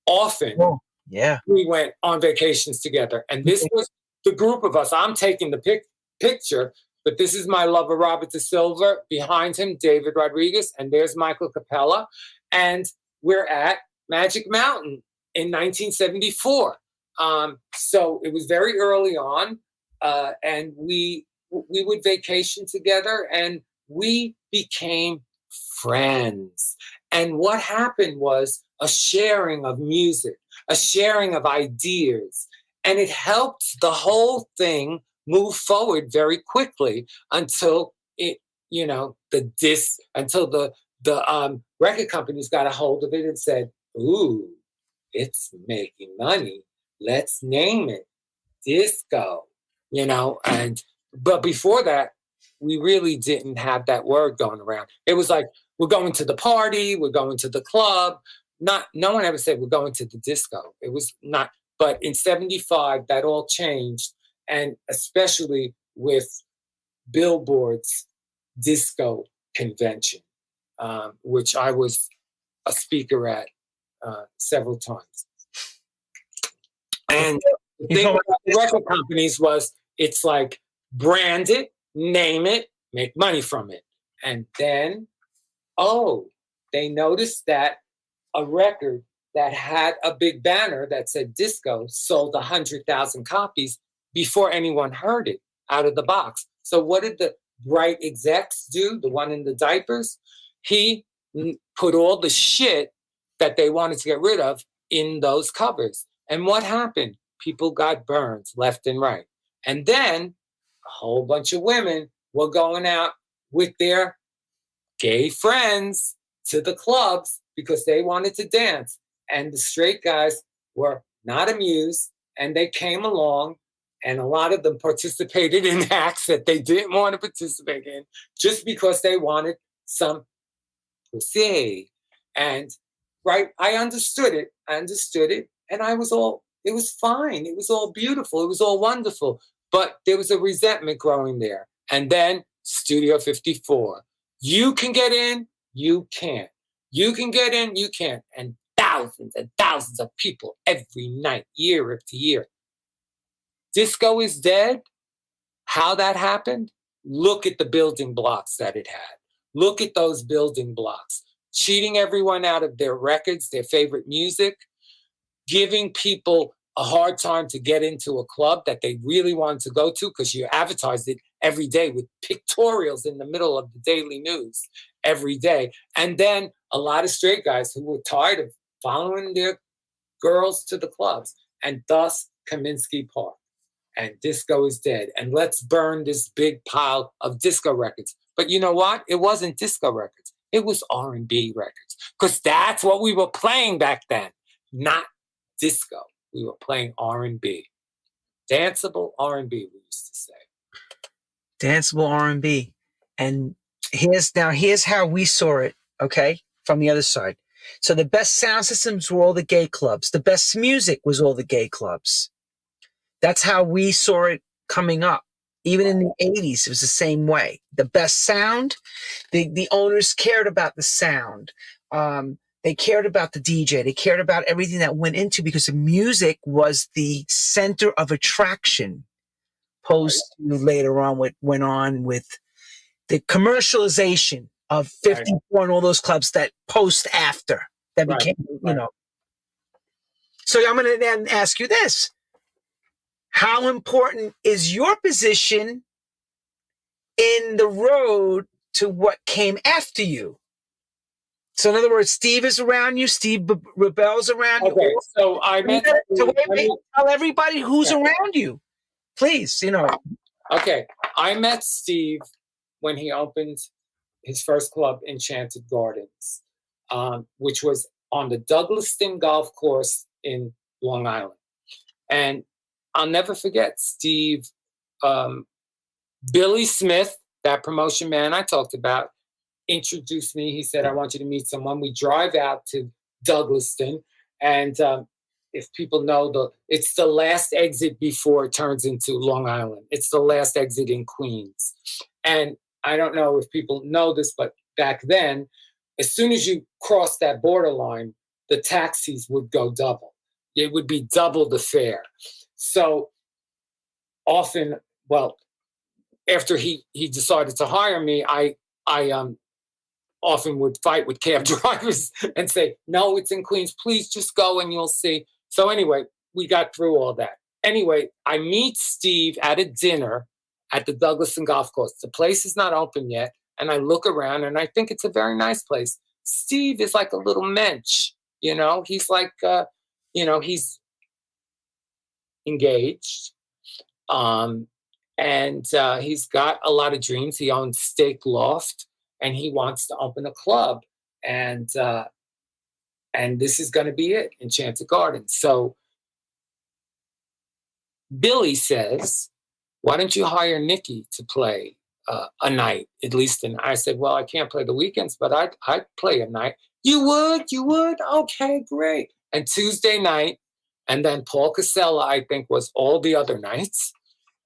Often, we went on vacations together. And this was the group of us. I'm taking the picture, but this is my lover, Robert De Silva. Behind him, David Rodriguez, and there's Michael Capella. And we're at Magic Mountain in 1974. So it was very early on, and we would vacation together, and we became friends. And what happened was a sharing of music, a sharing of ideas, and it helped the whole thing move forward very quickly until it, you know, until the record companies got a hold of it and said, "Ooh, it's making money. Let's name it disco," you know. But before that, we really didn't have that word going around. It was like, we're going to the party, we're going to the club. No one ever said we're going to the disco. It was not. But in 75, that all changed, and especially with Billboard's disco convention, which I was a speaker at several times. And the thing about the record companies was, it's like, brand it, name it, make money from it. And then, they noticed that a record that had a big banner that said disco sold 100,000 copies before anyone heard it out of the box. So what did the Bright execs do? The one in the diapers? He put all the shit that they wanted to get rid of in those covers. And what happened? People got burned left and right. And then a whole bunch of women were going out with their gay friends to the clubs because they wanted to dance. And the straight guys were not amused, and they came along, and a lot of them participated in acts that they didn't want to participate in just because they wanted some pussy. And right, I understood it. And it was fine. It was all beautiful. It was all wonderful. But there was a resentment growing there. And then Studio 54. You can get in, you can't. You can get in, you can't. And thousands of people every night, year after year. Disco is dead. How that happened? Look at the building blocks that it had. Look at those building blocks. Cheating everyone out of their records, their favorite music, giving people a hard time to get into a club that they really wanted to go to because you advertised it every day with pictorials in the middle of the daily news every day. And then a lot of straight guys who were tired of following their girls to the clubs, and thus Kaminsky Park. And disco is dead. And let's burn this big pile of disco records. But you know what? It wasn't disco records. It was R&B records. Because that's what we were playing back then. Not disco. We were playing R&B. Danceable R&B, we used to say. Danceable R&B. And here's how we saw it, okay, from the other side. So the best sound systems were all the gay clubs. The best music was all the gay clubs. That's how we saw it coming up. Even in the 80s, it was the same way. The best sound, the owners cared about the sound. They cared about the DJ. They cared about everything that went into, because the music was the center of attraction. Post later on, what went on with the commercialization of 54 and all those clubs that post after that became, you know. So I'm going to then ask you this. How important is your position in the road to what came after you? So in other words, Steve is around you, Steve Rubell's around you. Okay, so I meant to tell everybody who's around you. Please, you know. Okay, I met Steve when he opened his first club, Enchanted Gardens, which was on the Douglaston Golf Course in Long Island. And I'll never forget Steve, Billy Smith, that promotion man I talked about, introduced me. He said, I want you to meet someone. We drive out to Douglaston. And if people know, it's the last exit before it turns into Long Island. It's the last exit in Queens. And I don't know if people know this, but back then, as soon as you crossed that borderline, the taxis would go double. It would be double the fare. So often, well, after he decided to hire me, I often would fight with cab drivers and say, no, it's in Queens. Please just go and you'll see. So anyway, we got through all that. Anyway, I meet Steve at a dinner at the Douglaston Golf Course. The place is not open yet. And I look around and I think it's a very nice place. Steve is like a little mensch, you know, he's like, he's engaged. And he's got a lot of dreams. He owns Steak Loft and he wants to open a club. And this is going to be it, Enchanted Gardens. So Billy says, why don't you hire Nicky to play a night, at least? And I said, well, I can't play the weekends, but I'd play a night. You would? Okay, great. And Tuesday night, and then Paul Casella, I think, was all the other nights.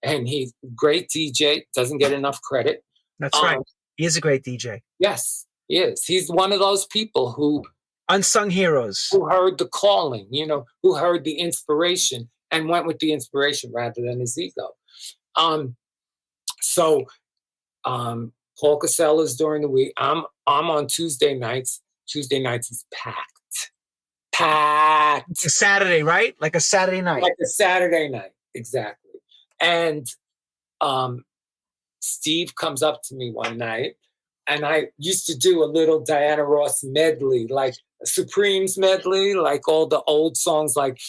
And he's a great DJ, doesn't get enough credit. That's right. He is a great DJ. Yes, he is. He's one of those people who... unsung heroes. Who heard the calling, who heard the inspiration and went with the inspiration rather than his ego. So Paul Casella's during the week. I'm on Tuesday nights. Tuesday nights is packed. It's a Saturday, right? Like a Saturday night. Like a Saturday night, exactly. And Steve comes up to me one night, and I used to do a little Diana Ross medley, like a Supremes medley, like all the old songs, like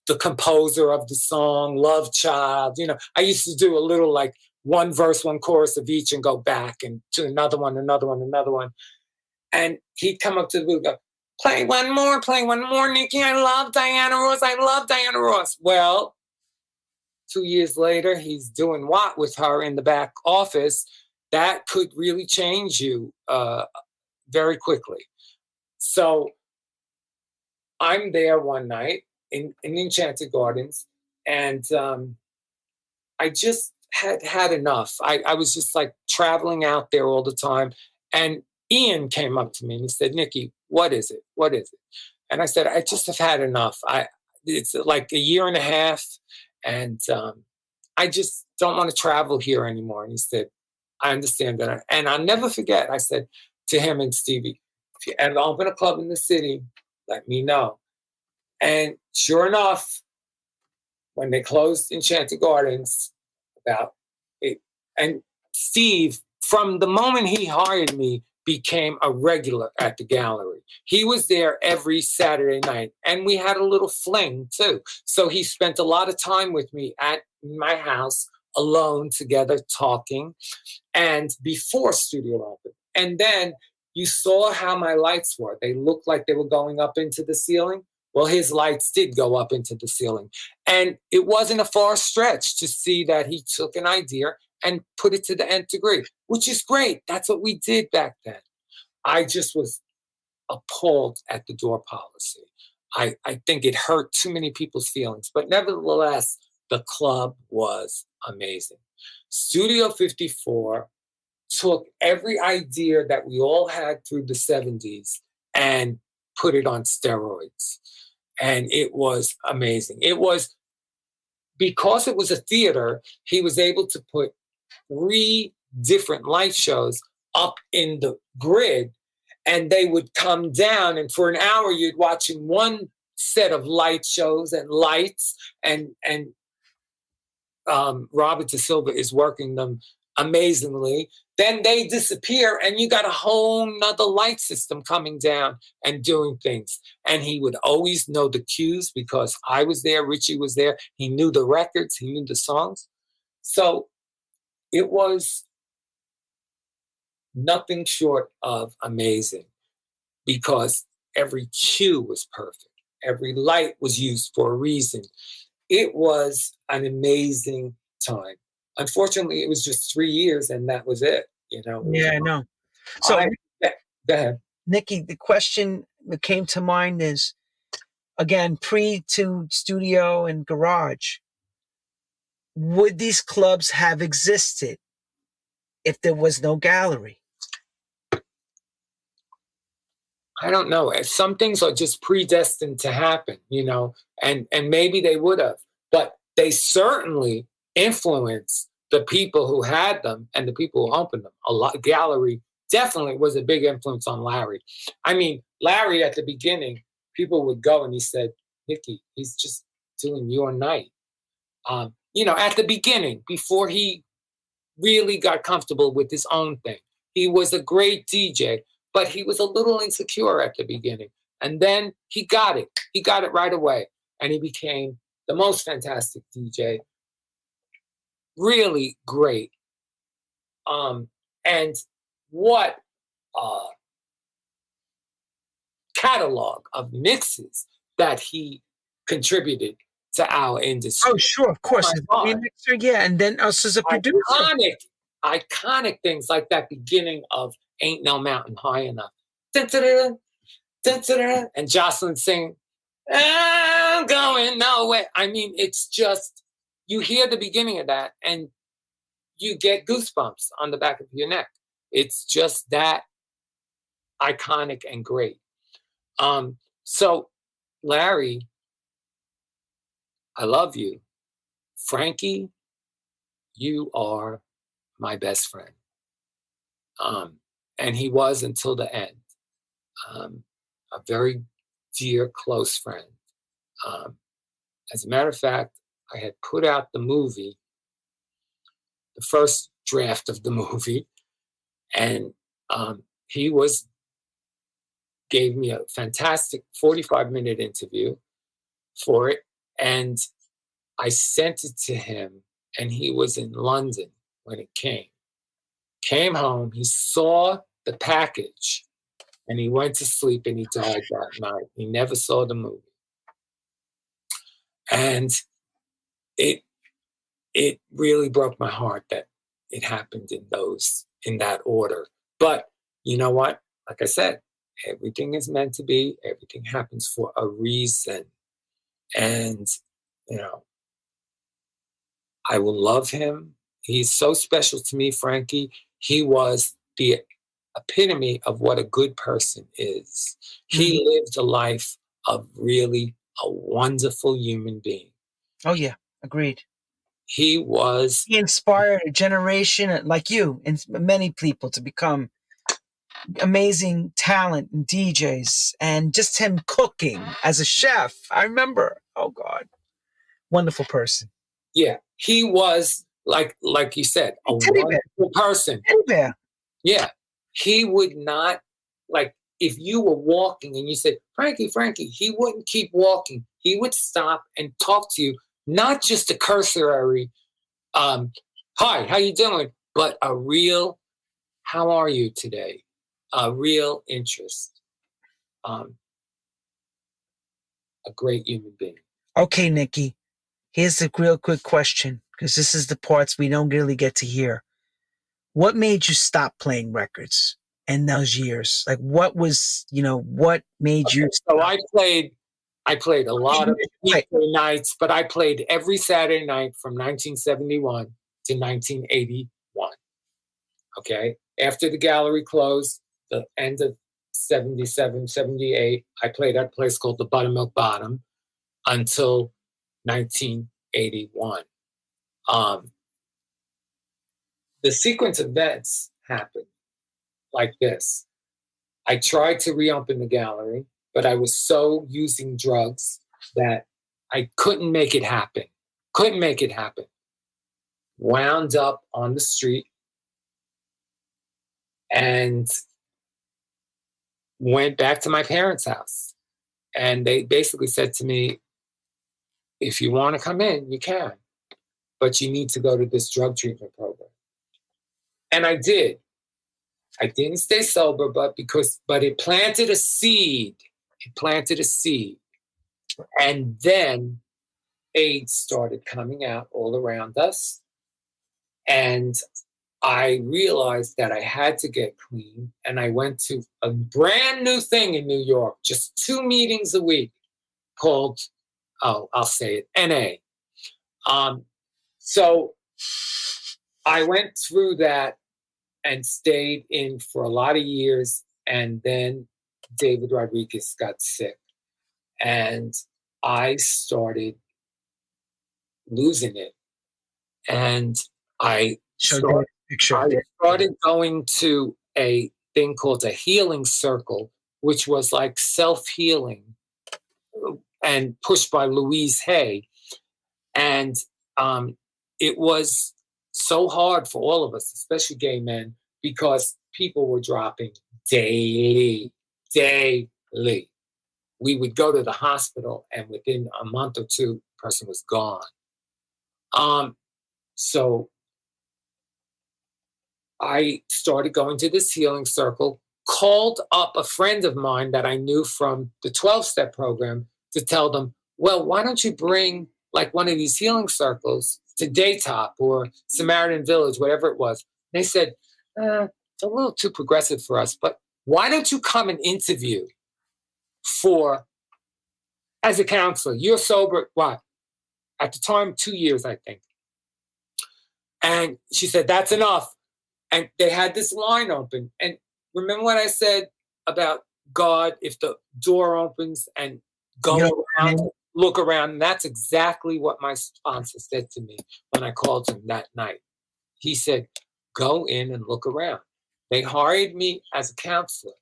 The Composer of the Song, Love Child. I used to do a little, like, one verse, one chorus of each and go back and to another one. And he'd come up to the booth and go, play one more, Nicky. I love Diana Ross. Well, 2 years later, he's doing what with her in the back office? That could really change you very quickly. So I'm there one night in Enchanted Gardens, and I just had enough. I was just like traveling out there all the time. And Ian came up to me and he said, Nicky, what is it? What is it? And I said, I just have had enough. It's like a year and a half, and I just don't want to travel here anymore. And he said, I understand that. And I'll never forget, I said to him and Stevie, if you ever open a club in the city, let me know. And sure enough, when they closed Enchanted Gardens, about it, and Steve, from the moment he hired me, became a regular at the gallery. He was there every Saturday night, and we had a little fling too. So he spent a lot of time with me at my house, alone, together, talking, and before studio opened. And then you saw how my lights were. They looked like they were going up into the ceiling. Well, his lights did go up into the ceiling. And it wasn't a far stretch to see that he took an idea and put it to the nth degree, which is great. That's what we did back then. I just was appalled at the door policy. I think it hurt too many people's feelings. But nevertheless, the club was amazing. Studio 54 took every idea that we all had through the 70s and put it on steroids. And it was amazing. It was, because it was a theater, he was able to put 3 different light shows up in the grid, and they would come down, and for an hour you'd watching one set of light shows and lights, and Robert De Silva is working them amazingly. Then they disappear, and you got a whole nother light system coming down and doing things. And he would always know the cues because I was there, Richie was there. He knew the records, he knew the songs. So it was nothing short of amazing, because every cue was perfect. Every light was used for a reason. It was an amazing time. Unfortunately, it was just 3 years, and that was it. You know. Yeah, I know. So, go ahead, Nicky. The question that came to mind is, again, pre to studio and garage, would these clubs have existed if there was no gallery? I don't know. Some things are just predestined to happen, you know, and maybe they would have, but they certainly influenced the people who had them and the people who opened them. A lot. Gallery definitely was a big influence on Larry. I mean, Larry at the beginning, people would go and he said, Nicky, he's just doing your night. You know, at the beginning, before he really got comfortable with his own thing, he was a great DJ, but he was a little insecure at the beginning. And then he got it. He got it right away. And he became the most fantastic DJ. Really great. And what catalog of mixes that he contributed to our industry. Oh, sure, of course. Oh, mixer, yeah, and then us as a producer. Iconic things like that beginning of Ain't No Mountain High Enough. Dun, dun, dun, dun, dun, dun, and Jocelyn singing, I'm going nowhere. I mean, it's just, you hear the beginning of that and you get goosebumps on the back of your neck. It's just that iconic and great. So, Larry, I love you. Frankie, you are my best friend. And he was until the end. A very dear, close friend. As a matter of fact, I had put out the movie, the first draft of the movie, and he gave me a fantastic 45-minute interview for it, and I sent it to him, and he was in London when it came. Came home, he saw the package, And he went to sleep and he died that night. He never saw the movie. And it really broke my heart that it happened in that order. But you know what? Like I said, everything is meant to be. Everything happens for a reason. And, you know, I will love him. He's so special to me, Frankie. He was the epitome of what a good person is. He lived a life of really a wonderful human being. Oh, yeah. Agreed. He inspired a generation like you and many people to become amazing talent and DJs, and just him cooking as a chef. I remember, oh God, wonderful person. Yeah, he was like you said, a wonderful person. Teddy bear. Yeah, he would not, like, if you were walking and you said, Frankie, he wouldn't keep walking. He would stop and talk to you, not just a cursory, hi, how you doing? But a real, how are you today? A real interest. A great human being. Okay, Nicky, here's the real quick question, because this is the parts we don't really get to hear. What made you stop playing records in those years? Like, what was, what made you stop? So I played a lot of weekday nights, but I played every Saturday night from 1971 to 1981. Okay. After the gallery closed, the end of 77, 78, I played at a place called the Buttermilk Bottom until 1981. The sequence of events happened like this. I tried to reopen the gallery, but I was so using drugs that I couldn't make it happen. Wound up on the street and went back to my parents' house. And they basically said to me, if you want to come in, you can, but you need to go to this drug treatment program. And I did. I didn't stay sober, but it planted a seed. And then AIDS started coming out all around us. And I realized that I had to get clean. And I went to a brand new thing in New York, just 2 meetings a week called, I'll say it, NA. So I went through that and stayed in for a lot of years. And then David Rodriguez got sick. And I started losing it. And I started going to a thing called a healing circle, which was like self-healing and pushed by Louise Hay. And it was so hard for all of us, especially gay men, because people were dropping daily. We would go to the hospital and within a month or two, the person was gone. So I started going to this healing circle, called up a friend of mine that I knew from the 12-step program to tell them, well, why don't you bring like one of these healing circles to Daytop or Samaritan Village, whatever it was. And they said, it's a little too progressive for us, but why don't you come and interview as a counselor? You're sober, what? At the time, 2 years, I think. And she said, that's enough. And they had this line open. And remember what I said about God, if the door opens and go around, look around. And that's exactly what my sponsor said to me when I called him that night. He said, go in and look around. They hired me as a counselor.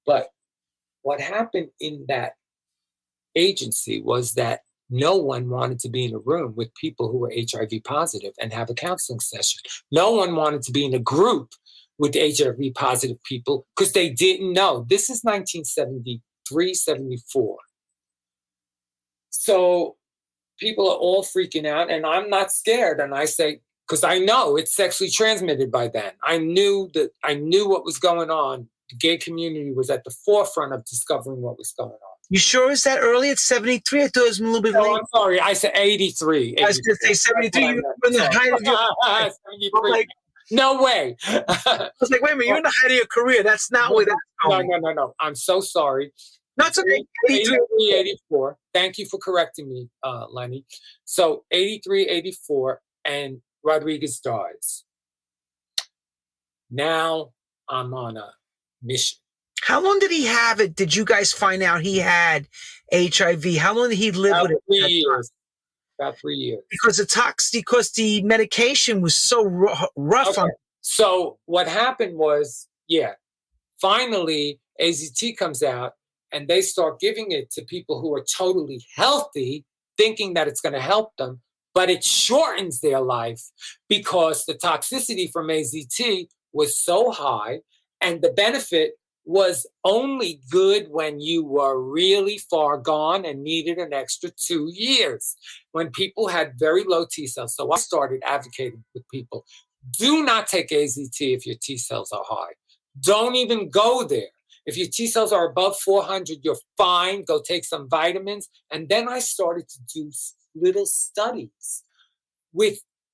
But what happened in that agency was that no one wanted to be in a room with people who were HIV positive and have a counseling session. No one wanted to be in a group with HIV positive people because they didn't know. This is 1973, 74. So people are all freaking out, and I'm not scared. And I say, because I know it's sexually transmitted by then. I knew what was going on the gay community was at the forefront of discovering what was going on. You sure is that early? It's 73? I thought it was a little bit No, late. I'm sorry. I said 83. I was going to say 73. You were in the height of your career. 73. Like, no way. I was like, wait a minute, you're in the height of your career. That's not where that's going. No. I'm so sorry. No, it's okay. 83, 84. Thank you for correcting me, Lenny. So 83, 84, and Rodriguez dies. Now I'm on a mission. How long did he have it? Did you guys find out he had HIV? How long did he live with it? 3 years. About 3 years. Because the medication was so rough Okay. on. So what happened was, finally AZT comes out and they start giving it to people who are totally healthy, thinking that it's going to help them, but it shortens their life because the toxicity from AZT was so high, and the benefit was only good when you were really far gone and needed an extra 2 years, when people had very low T cells. So I started advocating with people. Do not take AZT if your T cells are high. Don't even go there. If your T cells are above 400, you're fine. Go take some vitamins. And then I started to do little studies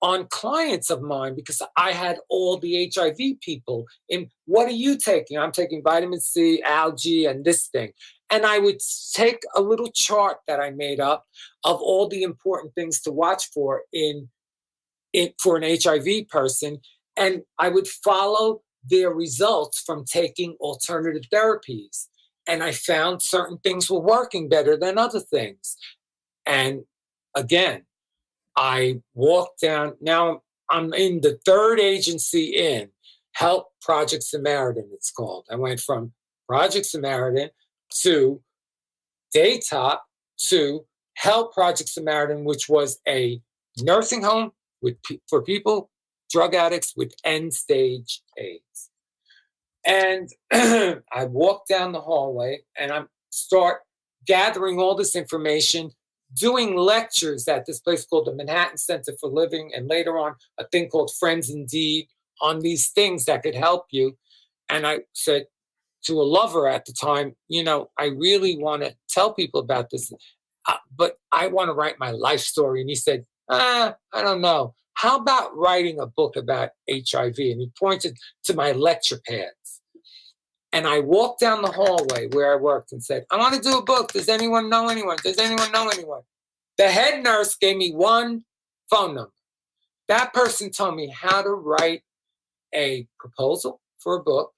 on clients of mine, because I had all the HIV people in. What are you taking? I'm taking vitamin C, algae, and this thing. And I would take a little chart that I made up of all the important things to watch for for an HIV person. And I would follow their results from taking alternative therapies. And I found certain things were working better than other things. And again, I walked down. Now I'm in the third agency in Help Project Samaritan, it's called. I went from Project Samaritan to Daytop to Help Project Samaritan, which was a nursing home for people, drug addicts with end-stage AIDS. And I walk down the hallway and I start gathering all this information, doing lectures at this place called the Manhattan Center for Living, and later on a thing called Friends Indeed, on these things that could help you. And I said to a lover at the time, I really want to tell people about this, but I want to write my life story. And he said, I don't know. How about writing a book about HIV? And he pointed to my lecture pads. And I walked down the hallway where I worked and said, I want to do a book. Does anyone know anyone? Does anyone know anyone? The head nurse gave me one phone number. That person told me how to write a proposal for a book.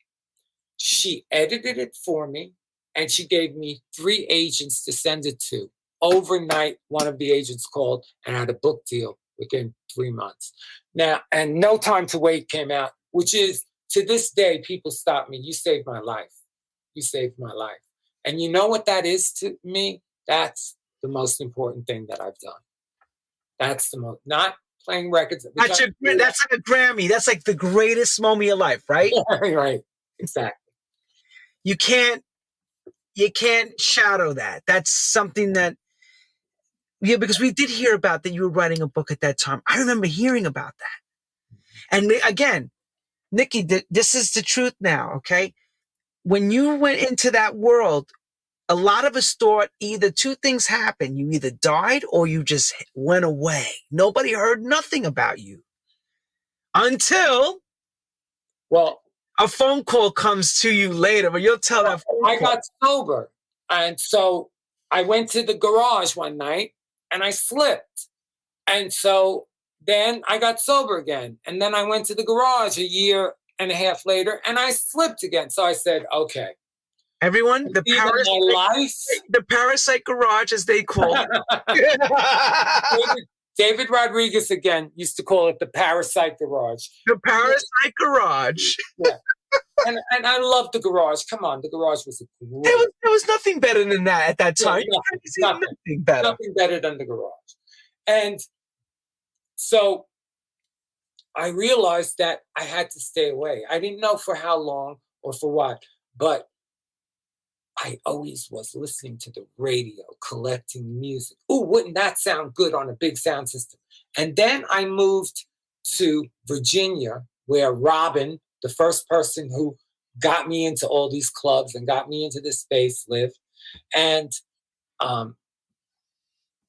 She edited it for me, and she gave me 3 agents to send it to. Overnight, one of the agents called and had a book deal within 3 months. Now, and No Time to Wait came out, which is, to this day, people stop me. You saved my life. You saved my life. And you know what that is to me? That's the most important thing that I've done. That's the most, not playing records. That's like a Grammy. That's like the greatest moment of your life, right? Right. Exactly. You can't shadow that. That's something that, because we did hear about that you were writing a book at that time. I remember hearing about that. And again, Nicky, this is the truth now, okay? When you went into that world, a lot of us thought either 2 things happened. You either died or you just went away. Nobody heard nothing about you until a phone call comes to you later, but you'll tell that phone call. I got sober. And so I went to the garage one night and I slipped. And so then I got sober again. And then I went to the garage a year and a half later and I slipped again. So I said, okay. Everyone, the parasite garage, as they call it. David Rodriguez again used to call it the parasite garage. The parasite garage. Yeah. And I love the garage. Come on, the garage was there was nothing better than that at that time. Yeah, nothing better. Nothing better than the garage. And so I realized that I had to stay away. I didn't know for how long or for what, but I always was listening to the radio, collecting music. Ooh, wouldn't that sound good on a big sound system? And then I moved to Virginia, where Robin, the first person who got me into all these clubs and got me into this facelift. And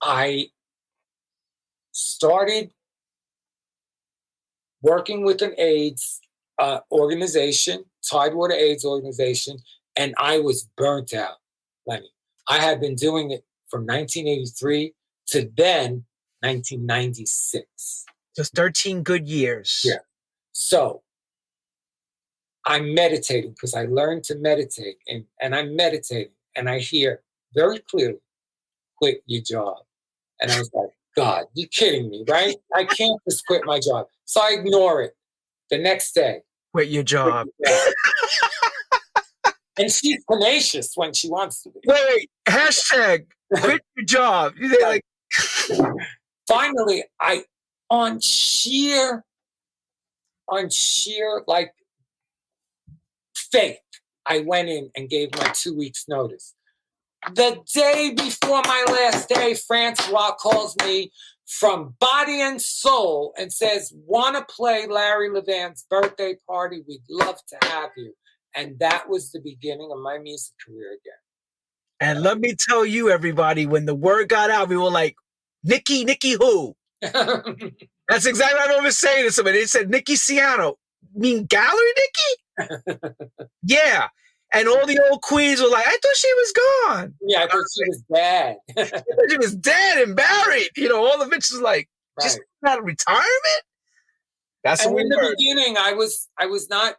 I started working with an AIDS organization, Tidewater AIDS organization, and I was burnt out, Lenny. I had been doing it from 1983 to then 1996. Just 13 good years. Yeah. So I'm meditating because I learned to meditate, and I'm meditating, and I hear very clearly, quit your job. And I was like, God, you're kidding me, right? I can't just quit my job. So I ignore it. The next day, quit your job. And she's tenacious when she wants to be. Wait, hashtag quit your job. Like, finally, on sheer like faith, I went in and gave my 2 weeks notice. The day before my last day, Francois calls me from Body and Soul and says, want to play Larry Levan's birthday party? We'd love to have you. And that was the beginning of my music career again. And let me tell you, everybody, when the word got out, we were like, Nicky who? That's exactly what I remember saying to somebody. They said, Nicky Siano. Mean Gallery Nicky? Yeah. And all the old queens were like, I thought she was gone. Yeah, I thought she was dead. I thought she was dead and buried. You know, all the bitches like, just out of retirement? That's and what we in the heard. beginning, I was not.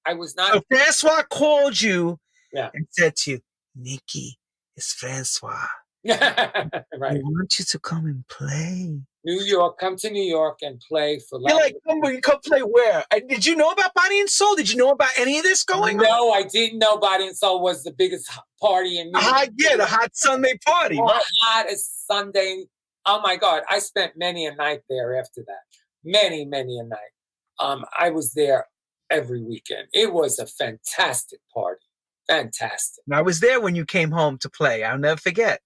So Francois called you and said to you, Nicky, it's Francois. Right. I want you to come and play. New York, come to New York and play for You're like, come play where? Did you know about Body and Soul? Did you know about any of this going on? No, I didn't know Body and Soul was the biggest party in New York. The hot Sunday party. Hot as Sunday. Oh my God. I spent many a night there after that. Many a night. I was there every weekend. It was a fantastic party. Fantastic. And I was there when you came home to play. I'll never forget.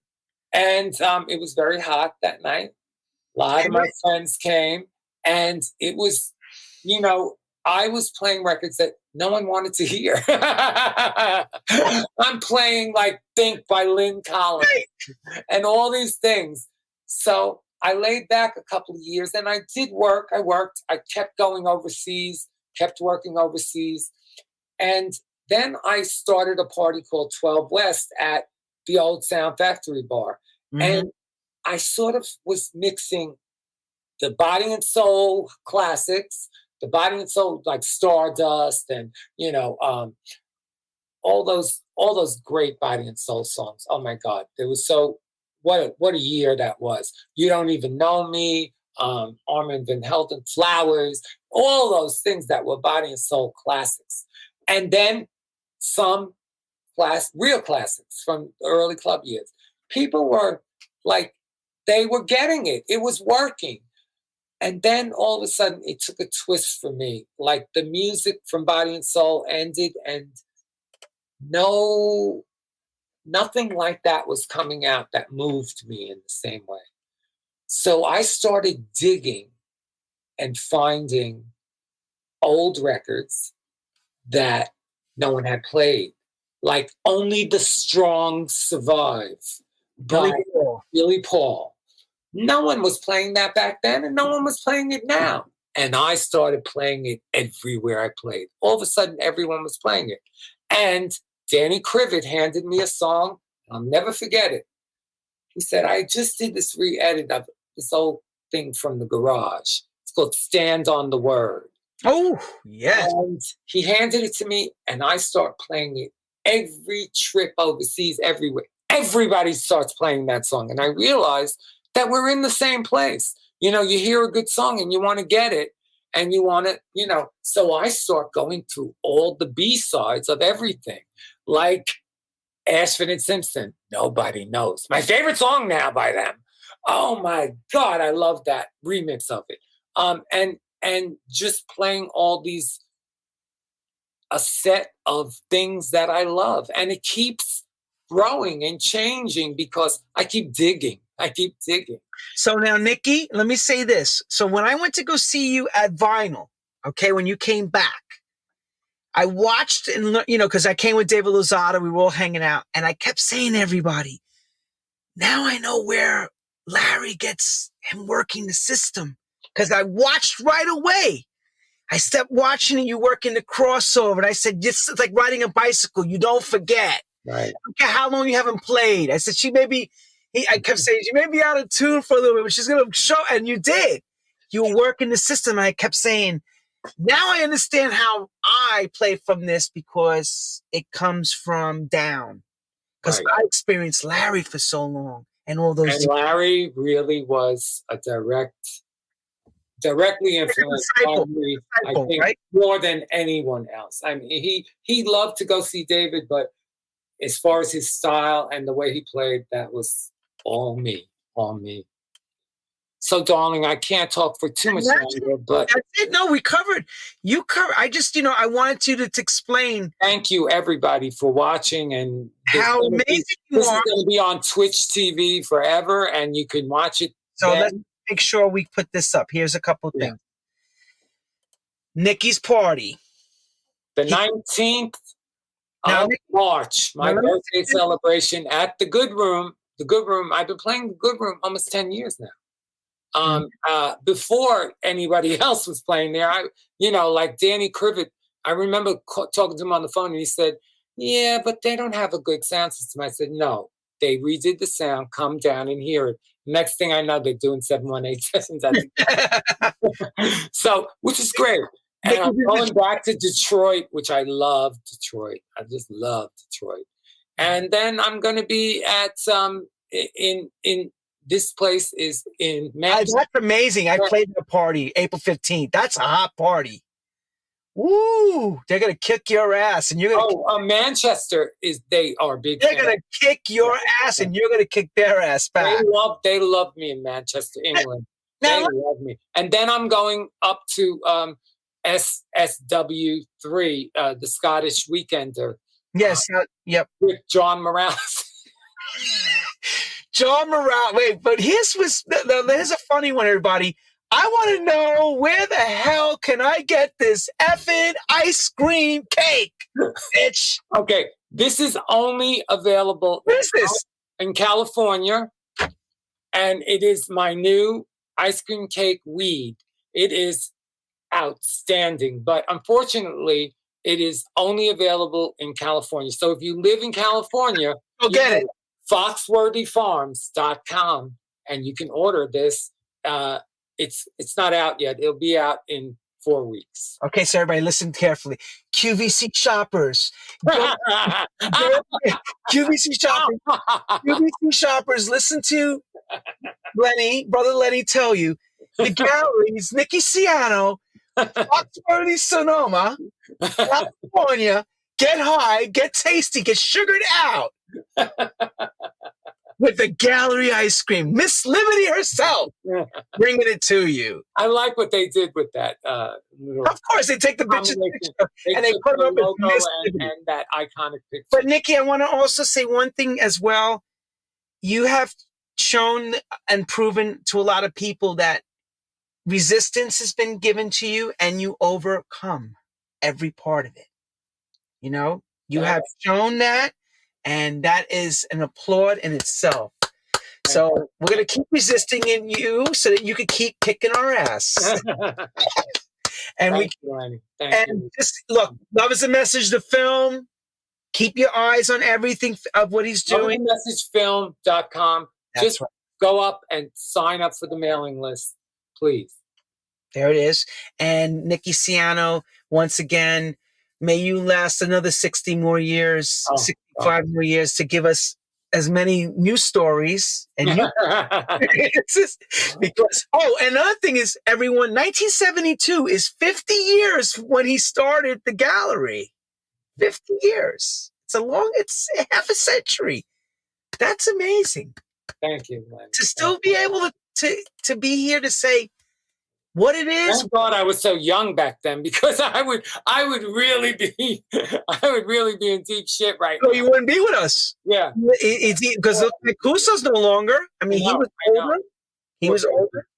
And it was very hot that night. A lot of my friends came, and it was, you know, I was playing records that no one wanted to hear. I'm playing like Think by Lynn Collins and all these things. So I laid back a couple of years and I did work. I worked. I kept going overseas, kept working overseas. And then I started a party called 12 West at the old Sound Factory bar. Mm-hmm. And I sort of was mixing the Body and Soul classics, the Body and Soul like Stardust, and you know, all those great Body and Soul songs. Oh my God, there was what a year that was. You Don't Even Know Me, Armin van Helden, Flowers, all those things that were Body and Soul classics, and then some real classics from the early club years. People were like, they were getting it. It was working. And then all of a sudden it took a twist for me. Like the music from Body and Soul ended and nothing like that was coming out that moved me in the same way. So I started digging and finding old records that no one had played. Like Only the Strong Survive by Billy Paul. No one was playing that back then, and no one was playing it now. And I started playing it everywhere I played. All of a sudden, everyone was playing it. And Danny Krivit handed me a song. I'll never forget it. He said, I just did this re-edit of this old thing from the garage. It's called Stand on the Word. Oh, yes. And he handed it to me, and I start playing it every trip overseas, everywhere. Everybody starts playing that song. And I realized that we're in the same place. You know, you hear a good song and you want to get it and you want to, you know, so I start going through all the B-sides of everything, like Ashford and Simpson, Nobody Knows. My favorite song now by them. Oh my God, I love that remix of it. And just playing all these, a set of things that I love. And it keeps growing and changing because I keep digging. So now, Nicky, let me say this. So when I went to go see you at Vinyl, okay, when you came back, I watched and, because I came with David Lozada, we were all hanging out, and I kept saying to everybody, now I know where Larry gets him working the system. Because I watched right away. I stepped watching and you working the crossover. And I said, it's like riding a bicycle. You don't forget. Right. I don't care how long you haven't played. I said, I kept saying, she may be out of tune for a little bit, but she's going to show. And you did. You were working the system. And I kept saying, now I understand how I play from this because it comes from down. Because I experienced Larry for so long and all those. And Larry really was a directly influenced by me, I think, right? More than anyone else. I mean, he loved to go see David, but as far as his style and the way he played, that was all me. So, darling, I can't talk for too much longer, but that's it. No, we covered. You covered. I just, I wanted you to explain. Thank you, everybody, for watching, and how amazing you are. This is going to be on Twitch TV forever, and you can watch it. So let's make sure we put this up. Here's a couple of things. Nicky's party, the 19th of March, my birthday celebration at the Good Room. The Good Room. I've been playing the Good Room almost 10 years now. Before anybody else was playing there, like Danny Krivit, I remember talking to him on the phone and he said, yeah, but they don't have a good sound system. I said, no, they redid the sound, come down and hear it. Next thing I know, they're doing 718 sessions. So, which is great. And I'm going back to Detroit, which I love Detroit. I just love Detroit. And then I'm going to be at, in this place is in Manchester. That's amazing. I played at a party April 15th. That's a hot party. Woo! They're gonna kick your ass, and you're gonna. Manchester they are big. They're gonna kick your ass, and you're gonna kick their ass back. They love me in Manchester, England. They love me, and then I'm going up to SSW3, the Scottish Weekender. Yes. Yep. With John Morales. John Morales. Wait, but here's a funny one, everybody. I want to know where the hell can I get this effing ice cream cake, bitch? Okay, this is only available in California, and it is my new ice cream cake weed. It is outstanding, but unfortunately, it is only available in California. So if you live in California, go get it. Foxworthyfarms.com, and you can order this. It's not out yet. It'll be out in 4 weeks. Okay, so everybody listen carefully. QVC shoppers. QVC shoppers, listen to Brother Lenny tell you. The galleries, Nicky Siano, Foxworthy Sonoma, California, get high, get tasty, get sugared out. With the gallery ice cream, Miss Liberty herself bringing it to you. I like what they did with that. Of course, they take the bitch's picture and they put it up as Miss Liberty. And that iconic picture. But Nicky, I want to also say one thing as well. You have shown and proven to a lot of people that resistance has been given to you and you overcome every part of it. You have shown that. And that is an applaud in itself. So we're going to keep resisting in you so that you can keep kicking our ass. Thank you. Just look, love is a message, the film. Keep your eyes on everything of what he's doing. Messagefilm.com. Just go up and sign up for the mailing list, please. There it is. And Nicky Siano, once again, may you last another 60 more years, 65 more years to give us as many new stories and new because another thing is, everyone, 1972 is 50 years when he started the gallery. 50 years. It's half a century. That's amazing. Thank you, man. To still be able to be here to say what it is. Thank God I was so young back then, because I would really be in deep shit right now. You wouldn't be with us. Yeah. Because Mancuso's no longer. I mean, he was older. He was older.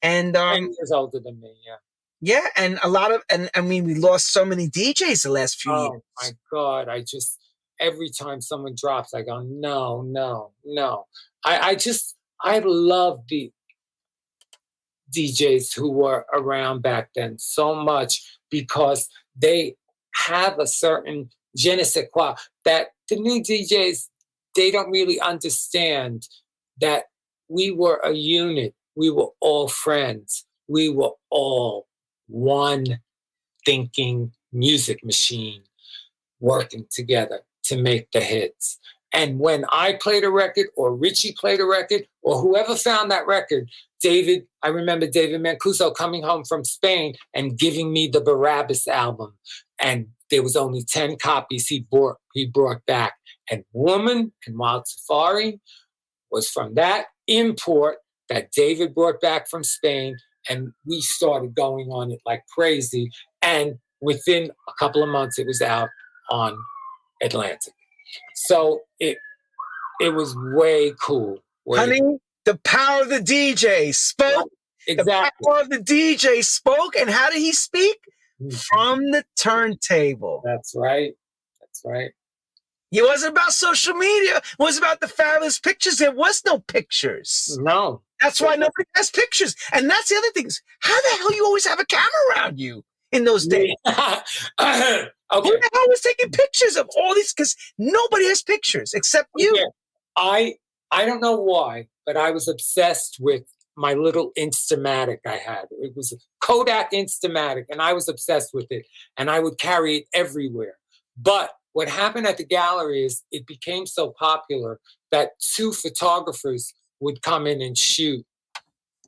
And 10 years older than me, yeah. Yeah, and a lot of, and I mean, we lost so many DJs the last few years. Oh my God. Every time someone drops, I go, no, no, no. I love the DJs who were around back then so much because they have a certain je ne sais quoi that the new DJs, they don't really understand that we were a unit. We were all friends. We were all one thinking music machine working together to make the hits. And when I played a record or Richie played a record or whoever found that record, I remember David Mancuso coming home from Spain and giving me the Barabbas album. And there was only 10 copies he brought back. And Woman and Wild Safari was from that import that David brought back from Spain. And we started going on it like crazy. And within a couple of months, it was out on Atlantic. So it was way cool. Honey, the power of the DJ spoke. Exactly. The power of the DJ spoke. And how did he speak? From the turntable. That's right. That's right. It wasn't about social media. It was about the fabulous pictures. There was no pictures. No. That's why nobody has pictures. And that's the other thing. How the hell you always have a camera around you in those days? Okay. Who the hell was taking pictures of all these? Because nobody has pictures except you. Yeah. I don't know why, but I was obsessed with my little Instamatic I had. It was a Kodak Instamatic, and I was obsessed with it. And I would carry it everywhere. But what happened at the gallery is it became so popular that 2 photographers would come in and shoot.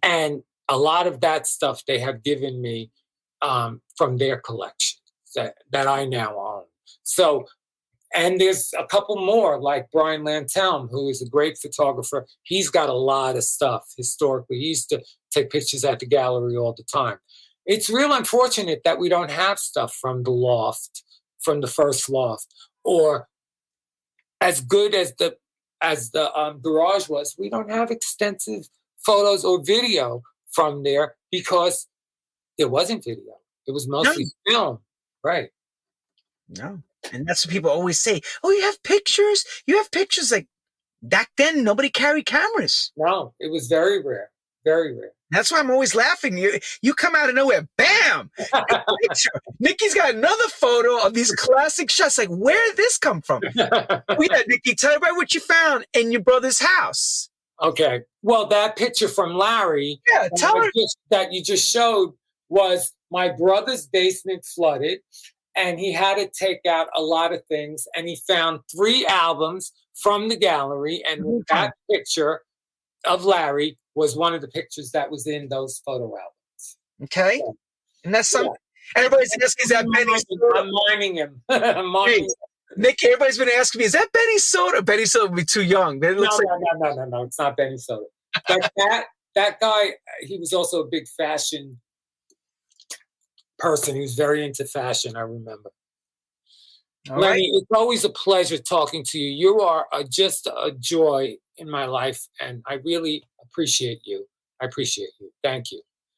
And a lot of that stuff they have given me from their collection that I now own. So, and there's a couple more like Brian Lantelm, who is a great photographer. He's got a lot of stuff historically. He used to take pictures at the gallery all the time. It's real unfortunate that we don't have stuff from the loft, from the first loft, or as good as the garage was. We don't have extensive photos or video from there because there wasn't video. It was mostly film, right? No. And that's what people always say. Oh, you have pictures? You have pictures. Like back then, nobody carried cameras. No, it was very rare. Very rare. That's why I'm always laughing. You come out of nowhere, bam! Nicky's got another photo of these classic shots. Like, where did this come from? Yeah, Nicky, tell everybody what you found in your brother's house. Okay. Well, that picture from Larry that you just showed was my brother's basement flooded, and he had to take out a lot of things, and he found 3 albums from the gallery, and that picture of Larry was one of the pictures that was in those photo albums. Okay. So, and that's something. Yeah. Everybody's asking, is that Benny Soda? I'm mining him. I'm mining him. Nick, everybody's been asking me, is that Benny Soda? Benny Soda would be too young. No, it's not Benny Soda. But that guy, he was also a big fashion person. He was very into fashion, I remember. Lenny, it's always a pleasure talking to you. You are just a joy in my life, and I really appreciate you. I appreciate you. Thank you.